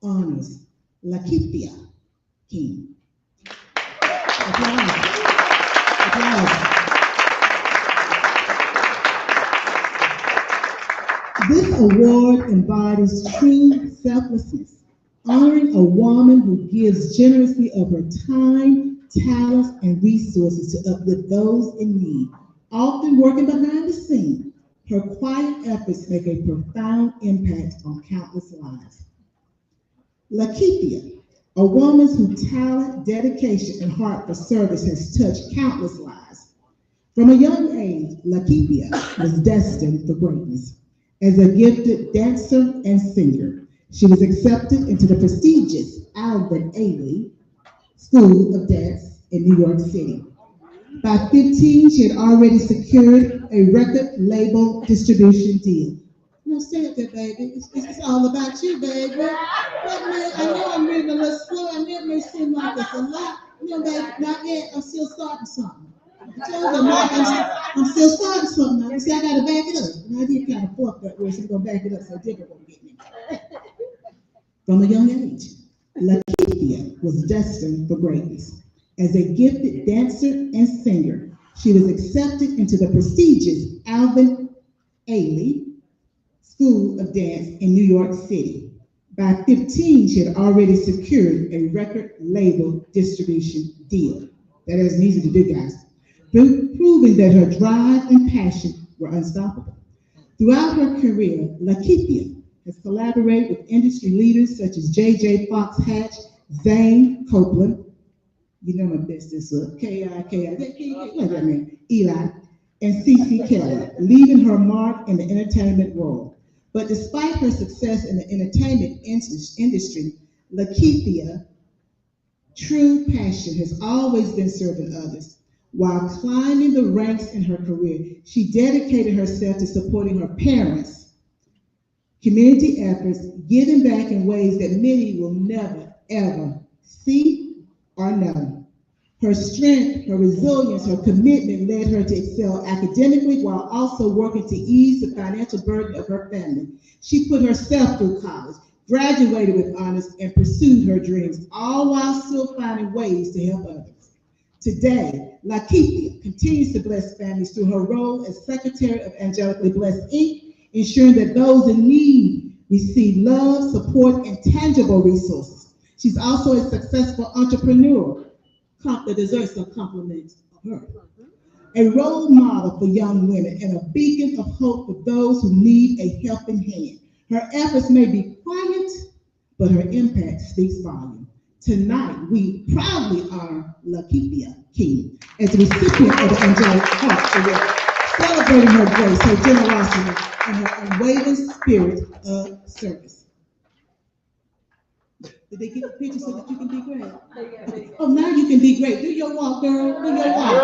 honors Lakithia King. Applause. Applause. This award embodies true selflessness, honoring a woman who gives generously of her time, talents, and resources to uplift those in need. Often working behind the scenes, her quiet efforts make a profound impact on countless lives. Lakithia, a woman whose talent, dedication, and heart for service has touched countless lives. From a young age, Lakithia was destined for greatness. As a gifted dancer and singer, she was accepted into the prestigious Alvin Ailey School of Dance in New York City. By 15, she had already secured a record label distribution deal. No, say it there, baby. It's all about you, baby. But man, I know I'm moving a little slow, and it may seem like it's a lot. You know, baby, not yet. I'm still starting something. I told you, I'm still starting something. Now, see, I got to back it up. And I did kind of fuck that way, so I'm going to back it up so different won't get me. From a young age, Lakithia was destined for greatness. As a gifted dancer and singer, she was accepted into the prestigious Alvin Ailey School of Dance in New York City. By 15, she had already secured a record label distribution deal. That isn't easy to do, guys. Proving that her drive and passion were unstoppable. Throughout her career, Lakithia has collaborated with industry leaders such as J.J. Fox Hatch, Zane Copeland, you know my business up, K.I., what's that name? Eli, and C.C. Kelly, leaving her mark in the entertainment world. But despite her success in the entertainment industry, Lakithia's true passion has always been serving others. While climbing the ranks in her career, she dedicated herself to supporting her parents, community efforts, giving back in ways that many will never, ever see or know. Her strength, her resilience, her commitment led her to excel academically while also working to ease the financial burden of her family. She put herself through college, graduated with honors, and pursued her dreams, all while still finding ways to help others. Today, Lakithia continues to bless families through her role as Secretary of Angelically Blessed Inc., ensuring that those in need receive love, support, and tangible resources. She's also a successful entrepreneur that deserves some compliments of her. A role model for young women and a beacon of hope for those who need a helping hand. Her efforts may be quiet, but her impact speaks volume. Tonight, we proudly honor Lakithia King as the recipient of the Angelic Heart Award, celebrating her grace, her generosity, and her unwavering spirit of service. Did they get the picture so that you can be great? Okay. Oh, now you can be great. Do your walk, girl. Do your walk.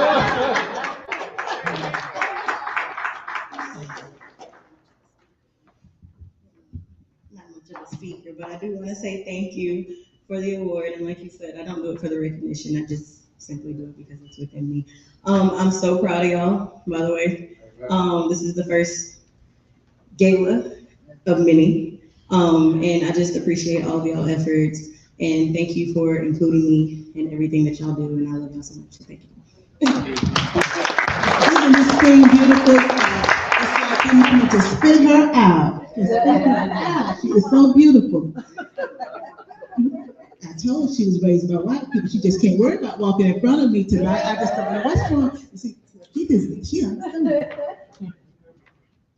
Not much of a speaker, but I do want to say thank you for the award. And like you said, I don't do it for the recognition. I just simply do it because it's within me. I'm so proud of y'all, by the way. This is the first gala of many. And I just appreciate all of y'all efforts. And thank you for including me in everything that y'all do. And I love y'all so much. So thank you. Isn't this thing beautiful? It's like you need to spin her out. Just spin her out. She is so beautiful. I told her she was raised by white people. She just can't worry about walking in front of me tonight. I just don't know what's wrong. You see, she understands.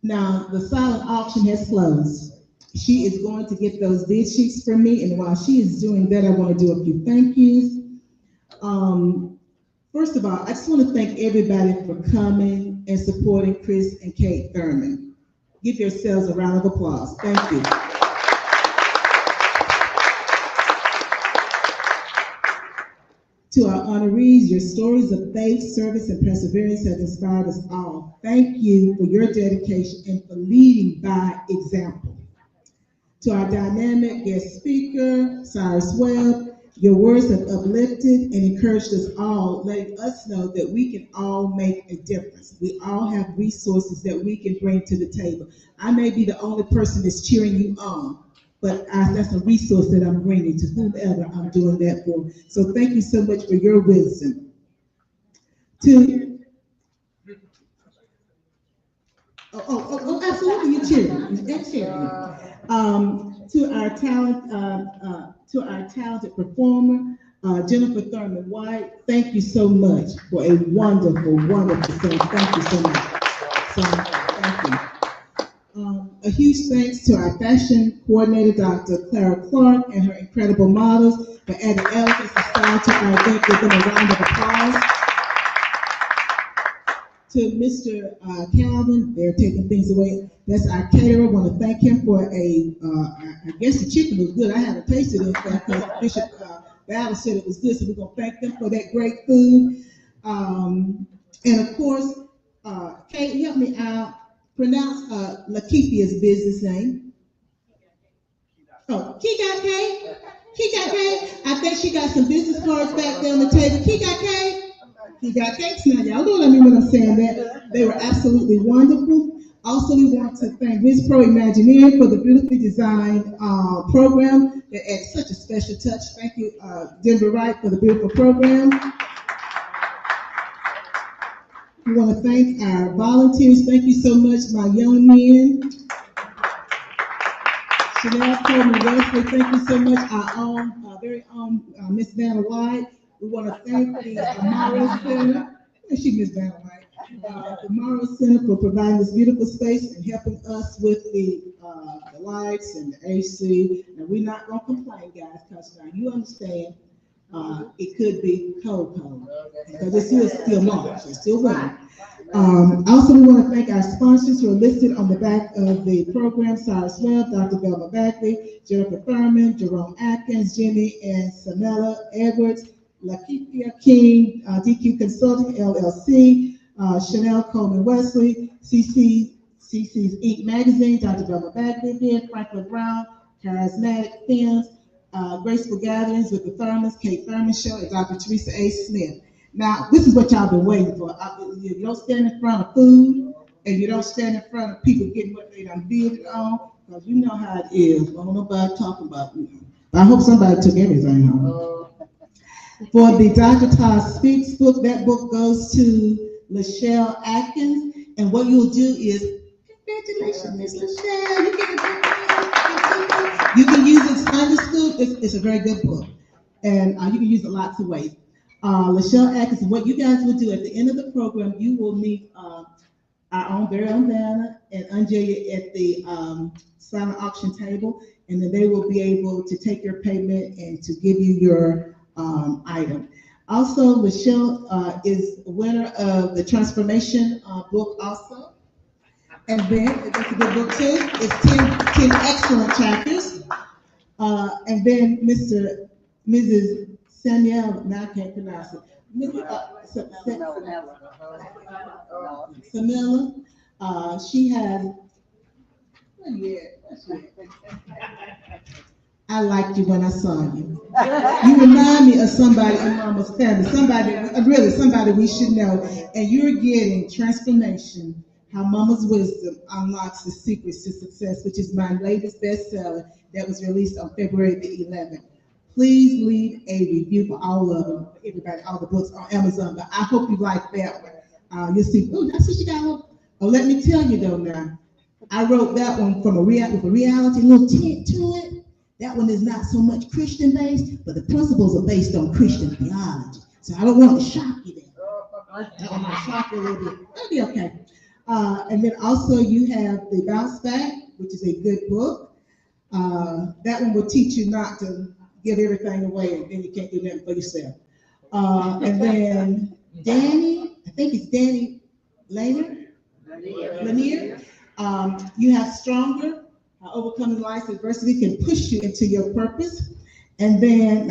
Now, the silent auction has closed. She is going to get those bid sheets from me, and while she is doing that, I want to do a few thank yous. First of all, I just want to thank everybody for coming and supporting Chris and Kate Thurman. Give yourselves a round of applause. Thank you. To our honorees, your stories of faith, service, and perseverance have inspired us all. Thank you for your dedication and for leading by example. To our dynamic guest speaker, Cyrus Webb, your words have uplifted and encouraged us all, letting us know that we can all make a difference. We all have resources that we can bring to the table. I may be the only person that's cheering you on, but that's a resource that I'm bringing to whomever I'm doing that for. So thank you so much for your wisdom. Absolutely, you're cheering. That's cheering. To our talented performer, Jennifer Thurman White, thank you so much for a wonderful, wonderful thing. Thank you so much. So, thank you. A huge thanks to our fashion coordinator, Dr. Clara Clark, and her incredible models for adding elegance and style to our event. Give them a round of applause. To Mr. Calvin, they're taking things away. That's our caterer. I want to thank him for I guess the chicken was good. I haven't tasted it because Bishop Ballard said it was good, so we're going to thank them for that great food. And of course, Kate, help me out. Pronounce Lakeithia's business name. Oh, Kika Kate. Kika Kate. I think she got some business cards back there on the table. Kika Kate. He got cakes now, y'all don't let me when I'm saying that. They were absolutely wonderful. Also, we want to thank Ms. Pro Imagineering for the beautifully designed program that adds such a special touch. Thank you, Denver Wright, for the beautiful program. We want to thank our volunteers. Thank you so much, my young men. Chanel Coleman Wesley, thank you so much. Our very own Miss Vanna White. We want to thank the Morrow Center. She Miss Vanna White. The Morrow Center for providing this beautiful space and helping us with the lights and the AC. And we're not going to complain, guys, because now you understand it could be cold. Because it's still March. It's still winter. Also, we want to thank our sponsors who are listed on the back of the program: Cyrus Webb, Dr. Velma Backley, Jennifer Thurman, Jerome Atkins, Jimmy and Samela Edwards, Lakeithia King, DQ Consulting LLC, Chanel Coleman Wesley, CC's Ink Magazine, Dr. Velma Backley again, Franklin Brown, Charismatic Films, Graceful Gatherings with the Thurmans, Kate Thurman Show, and Dr. Teresa A. Smith. Now, this is what y'all been waiting for. You don't stand in front of food, and you don't stand in front of people getting what they done bid on, because you know how it is. Don't nobody talking about it. I hope somebody took everything home. For the Dr. Todd Speaks book, that book goes to Lachelle Atkins, and what you'll do is, congratulations, Miss Lachelle, you can use it Sunday school. It's a very good book, and you can use it lots of ways. Lachelle Atkins, what you guys will do at the end of the program, you will meet our own very own Vanna and Angelica at the silent auction table, and then they will be able to take your payment and to give you your item. Also, Lachelle is a winner of the Transformation book also. And then, that's a good book too. It's 10 excellent chapters. And then Mrs. Samuel, now I can't pronounce it. Samela, she has, I liked you when I saw you. You remind me of somebody in Mama's family, somebody we should know. And you're getting Transformation, How Mama's Wisdom Unlocks the Secrets to Success, which is my latest bestseller that was released on February the 11th. Please leave a review for all of them, everybody, all the books on Amazon. But I hope you like that one. You'll see, oh, that's what she got. Oh, let me tell you though now, I wrote that one from with a reality little tint to it. That one is not so much Christian based, but the principles are based on Christian theology. So I don't want to shock you there. That one might shock you a little bit. That'll be okay. And then also you have The Bounce Back, which is a good book. That one will teach you not to give everything away and then you can't do nothing for yourself. And then Danny, I think it's Danny Lanier. You have Stronger, How Overcoming Life's Adversity Can Push You Into Your Purpose. And then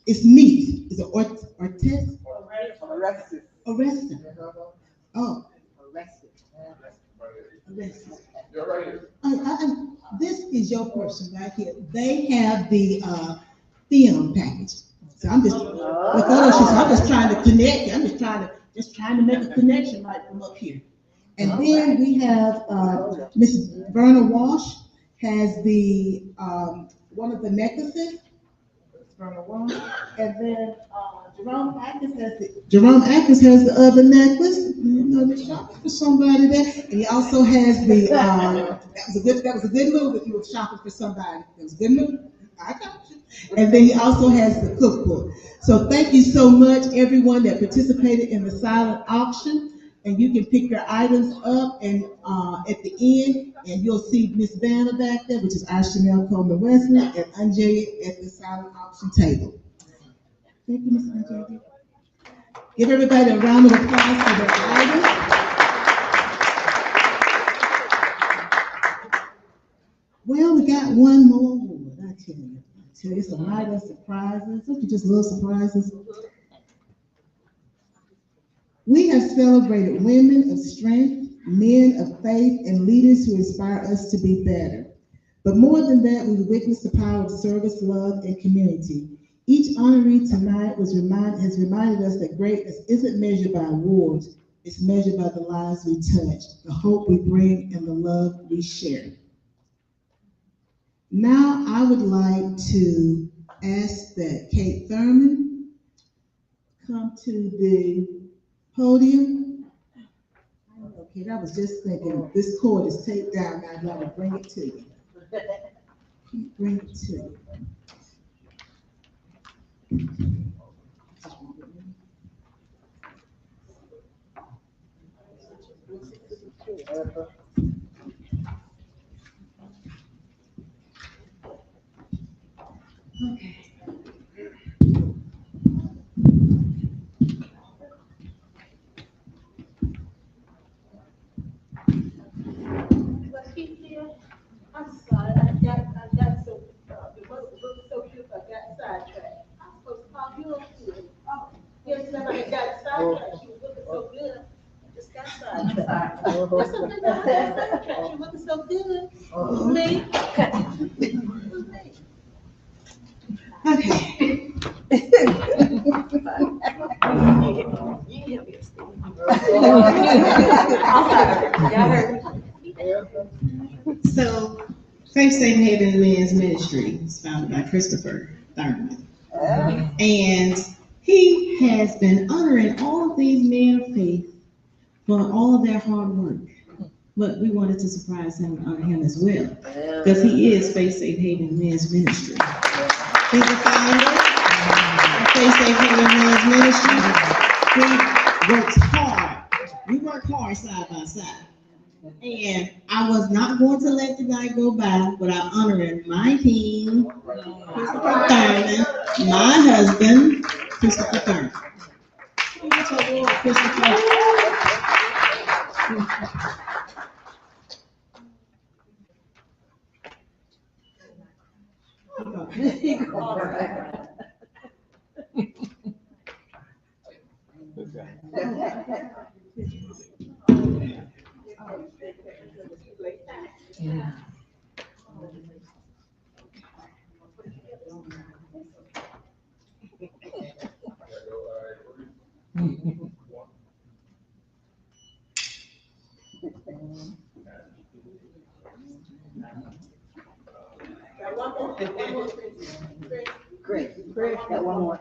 it's Meat. Is it Arrested? Oh. Arrested. This is your person right here. They have the film package. So I'm just trying to connect. I'm just trying to make a connection right from up here. And then we have Mrs. Verna Walsh has the one of the necklaces. Verna Walsh, and then Jerome Atkins has the other necklace. You know, they're shopping for somebody there. And he also has the that was a good move if you were shopping for somebody. It was a good move. I got you. And then he also has the cookbook. So thank you so much, everyone that participated in the silent auction. And you can pick your items up and at the end, and you'll see Miss Vanna back there, which is our Chanel Coleman Wesley, and Angelic at the silent auction table. Thank you, Miss Angelica. Give everybody a round of applause for their items. Well, we got one more award, I tell you. It's a lot of surprises. Don't you just love surprises? We have celebrated women of strength, men of faith, and leaders who inspire us to be better. But more than that, we witnessed the power of service, love, and community. Each honoree tonight has reminded us that greatness isn't measured by awards, it's measured by the lives we touch, the hope we bring, and the love we share. Now, I would like to ask that Kate Thurman come to the podium. Okay, I was just thinking, this cord is taped down, now I gotta bring it to you. Bring it to you. Okay. I'm sorry, I got so, it wasn't looking so cute, I got sidetracked. I'm supposed to call you up here. Oh, yes, I got sidetracked, she was looking so good, I just got sidetracked. That's okay, I got sidetracked, she was looking so good. Me? Me. Okay. So, Faith Safe Haven Men's Ministry is founded by Christopher Thurman. And he has been honoring all of these men of faith for all of their hard work. But we wanted to surprise him and honor him as well, because he is Faith Safe Haven Men's Ministry. He's the founder of Faith Safe Haven Men's Ministry. He works hard. We work hard side by side. And I was not going to let the night go by without honoring my king, Christopher Thurman, my husband, Christopher Thurman. What's your award, Christopher? Yeah. Great, got one more.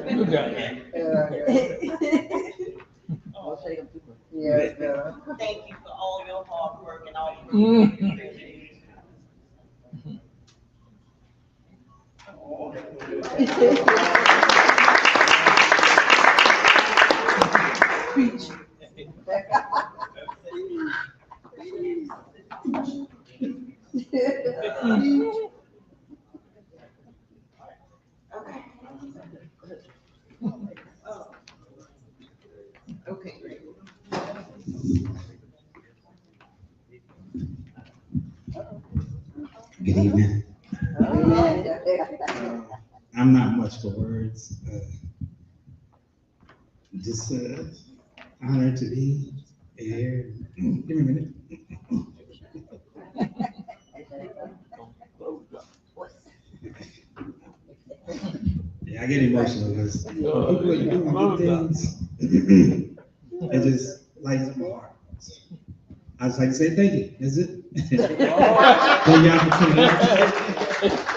You got that. Yeah. Thank you for all your hard work and all your speech. Okay, great. Good evening. I'm not much for words. Just honored to be here. Give me a minute. Yeah, I get emotional because people are doing good things. It just lights up my heart. I just like to say thank you. That's it. Thank y'all for coming out.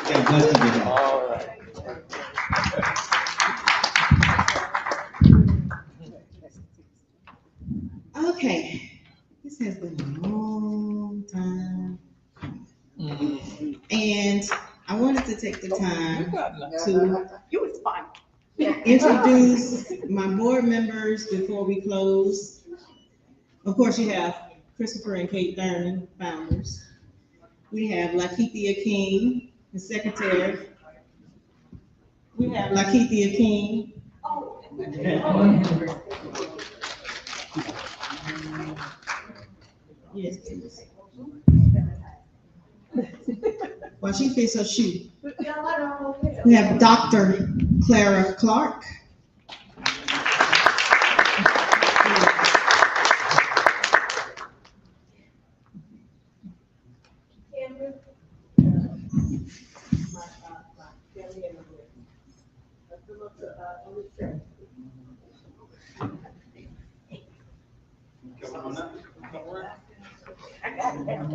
God bless you. All right. And I wanted to take the time to You was fine. introduce my board members before we close. Of course, you have Christopher and Kate Thurman, founders. We have Lakithia King, the secretary. We have Lakithia King. Yes, please. While she fits her shoe. We have Dr. Clara Clark.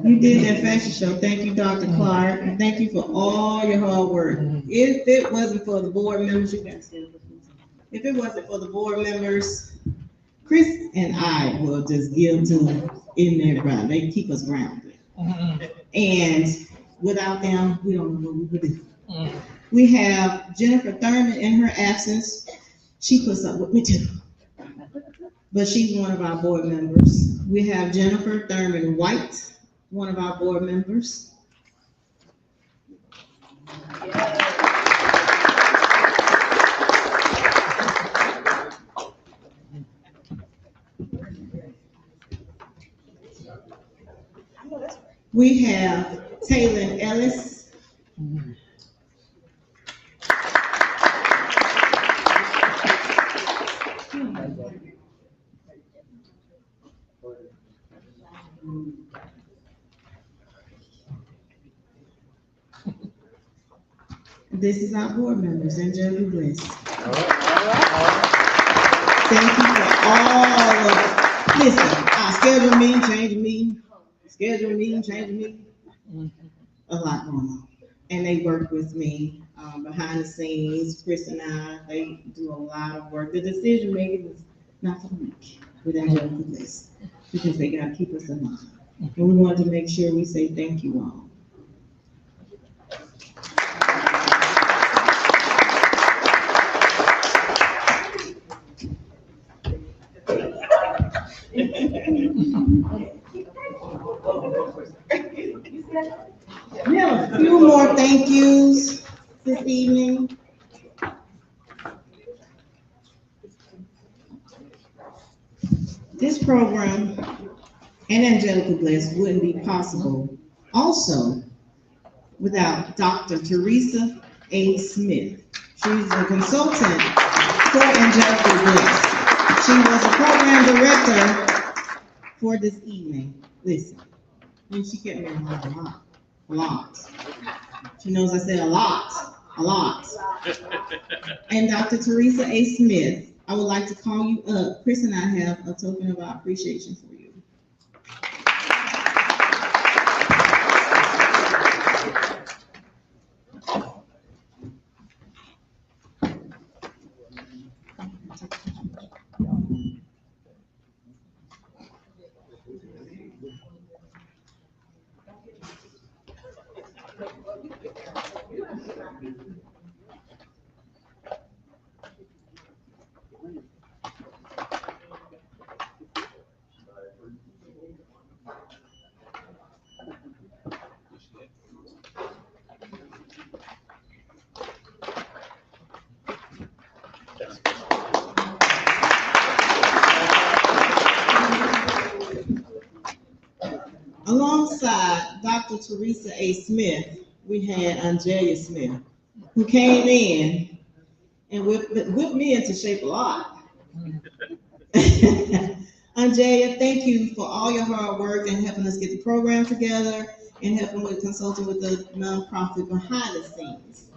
You did that fashion show. Thank you, Dr. Clark. And thank you for all your hard work. If it wasn't for the board members, if it wasn't for the board members, Chris and I will just give to in their ground. They keep us grounded. And without them, we don't know what we would do. We have Jennifer Thurman in her absence. She puts up with me too. But she's one of our board members. We have Jennifer Thurman White, one of our board members. We have Taylor Ellis. This is our board members, Angelically blessed. Thank you for all of, listen, I schedule meeting, change meeting, schedule meeting, change meeting. A lot going on. And they work with me behind the scenes. Chris and I, they do a lot of work. The decision making is not for the weak with Angelically blessed because they got to keep us in mind. And we wanted to make sure we say thank you all. We have a few more thank yous this evening. This program and Angelica Blessed wouldn't be possible also without Dr. Teresa A. Smith. She's a consultant for Angelica Blessed. She was a program director for this evening. Listen, and she kept me in mind a lot. She knows I said a lot. And Dr. Teresa A. Smith, I would like to call you up. Chris and I have a token of our appreciation for you. Alongside Dr. Teresa A. Smith, we had Angelica Smith, who came in and whipped me into shape a lot. Angelica, thank you for all your hard work and helping us get the program together and helping with consulting with the nonprofit behind the scenes.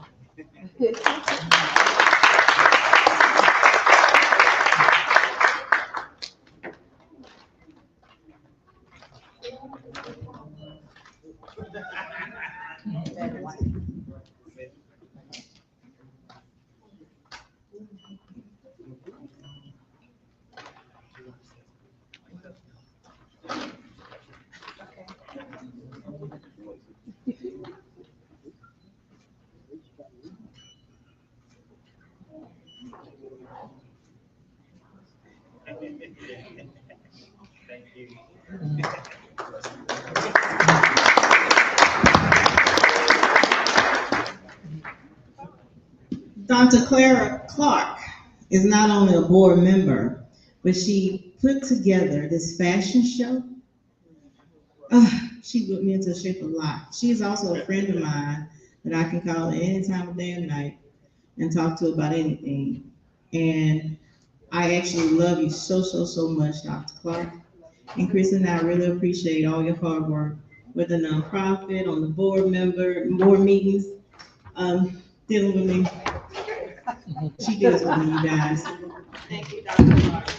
Dr. Clara Clark is not only a board member, but she put together this fashion show. She put me into shape a lot. She is also a friend of mine that I can call at any time of day and night and talk to about anything. And I actually love you so, so, so much, Dr. Clark. And Chris and I really appreciate all your hard work with the nonprofit, on the board meetings, dealing with me. She deals with me, you guys. Thank you, Dr. Clark.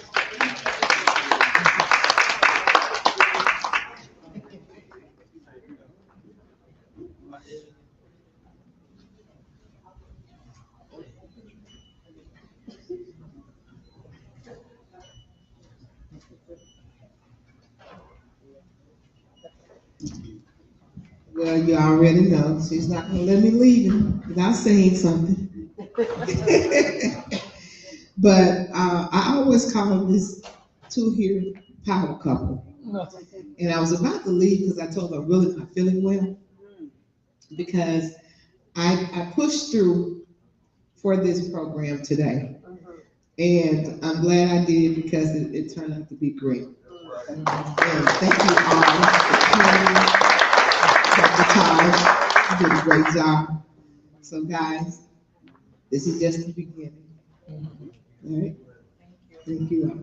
Well, you already know, she's not gonna let me leave him without saying something. But I always call this two here power couple. And I was about to leave because I told her I'm really not feeling well. Because I pushed through for this program today. And I'm glad I did because it turned out to be great. And thank you all for coming. Dr. Taj, you did a great job. So guys, this is just the beginning. All right? Thank you all.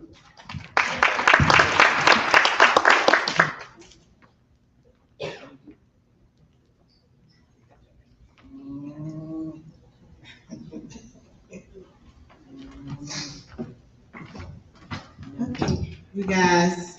Okay, you guys,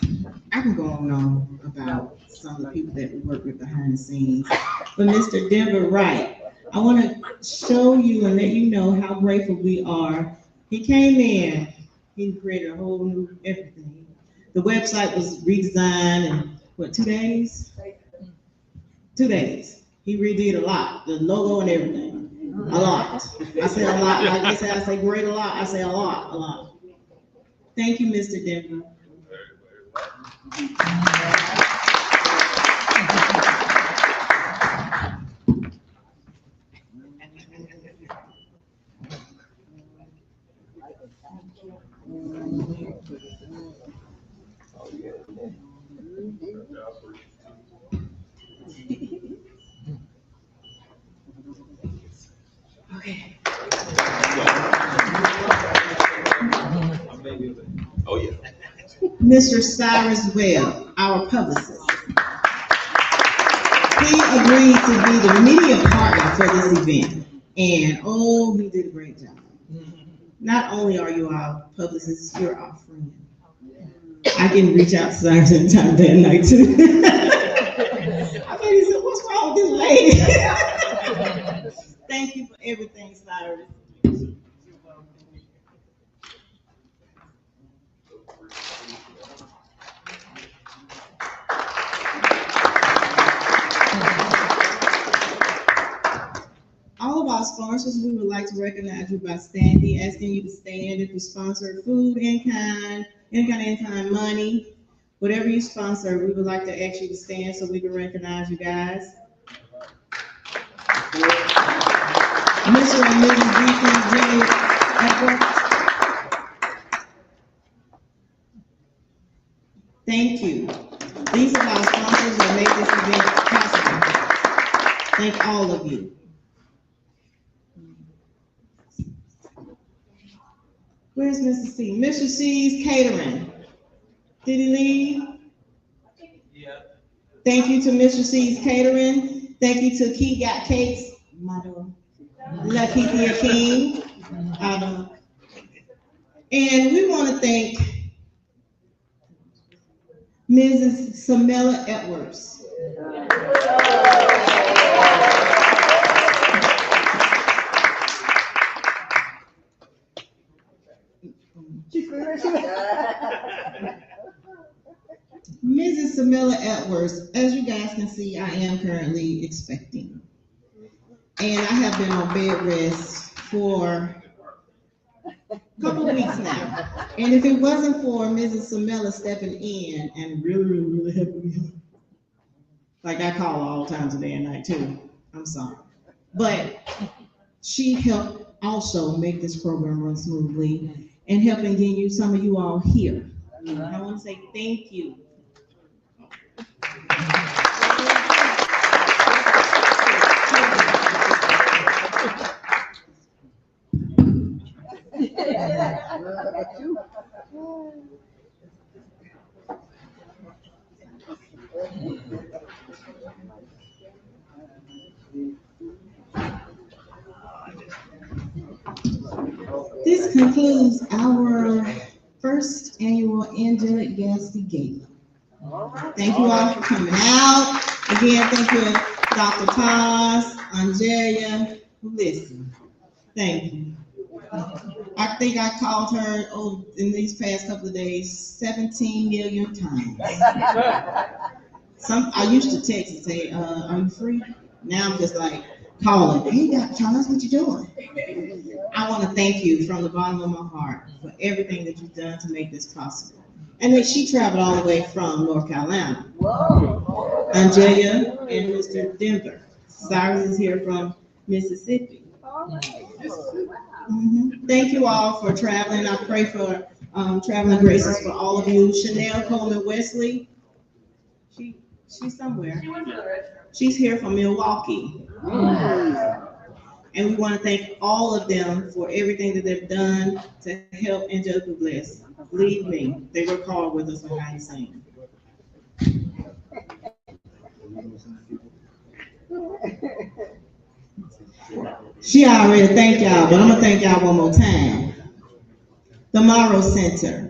I can go on and on about some of the people that we work with behind the scenes. But Mr. Denver Wright, I want to show you and let you know how grateful we are. He came in, he created a whole new everything. The website was redesigned in, what, 2 days? 2 days. He redid a lot, the logo and everything. A lot. I say a lot, like they say, I say great a lot, I say a lot, a lot. Thank you, Mr. Denver. Okay. Oh, yeah. Mr. Cyrus Webb, our publicist. He agreed to be the media partner for this event. And oh, he did a great job. Not only are you our publicist, you're our friend. I can reach out to Cyrus anytime day and night too. I thought he said, what's wrong with this lady? Thank you for everything, Cyrus. All of our sponsors, we would like to recognize you by standing, asking you to stand if you sponsor food in kind, money, whatever you sponsor, we would like to ask you to stand so we can recognize you guys. Mr. and Mrs. DPJ thank you. These are our sponsors that make this event possible. Thank all of you. Where's Mr. C? Mr. C's catering. Did he leave? Yeah. Thank you to Mr. C's catering. Thank you to Key Got Cakes. Lucky Thea King. And we want to thank Mrs. Samela Edwards. Mrs. Samela Edwards, as you guys can see, I am currently expecting. And I have been on bed rest for a couple of weeks now. And if it wasn't for Mrs. Samela stepping in and really helping me, like I call all times of day and night too, I'm sorry. But she helped also make this program run smoothly and helping get you, some of you all here. I want to say thank you. This concludes our first annual Angelic Gatsby Gala. Thank you all for coming out. Again, thank you, Dr. Toss, Angelica, who listened. Thank you. I think I called her in these past couple of days 17 million times. I used to text and say, are you free? Now I'm just like calling. Hey, Dr. Thomas, what you doing? I want to thank you from the bottom of my heart for everything that you've done to make this possible. And then she traveled all the way from North Carolina. Whoa. Angelica and Mr. Denver. Cyrus is here from Mississippi. Thank you all for traveling. I pray for traveling graces for all of you. Chanel Coleman Wesley. She's somewhere. She's here from Milwaukee. And we want to thank all of them for everything that they've done to help Angelically bless. Believe me, they work hard with us behind the scenes. She already thanked y'all, but I'm going to thank y'all one more time. The Morrow Center.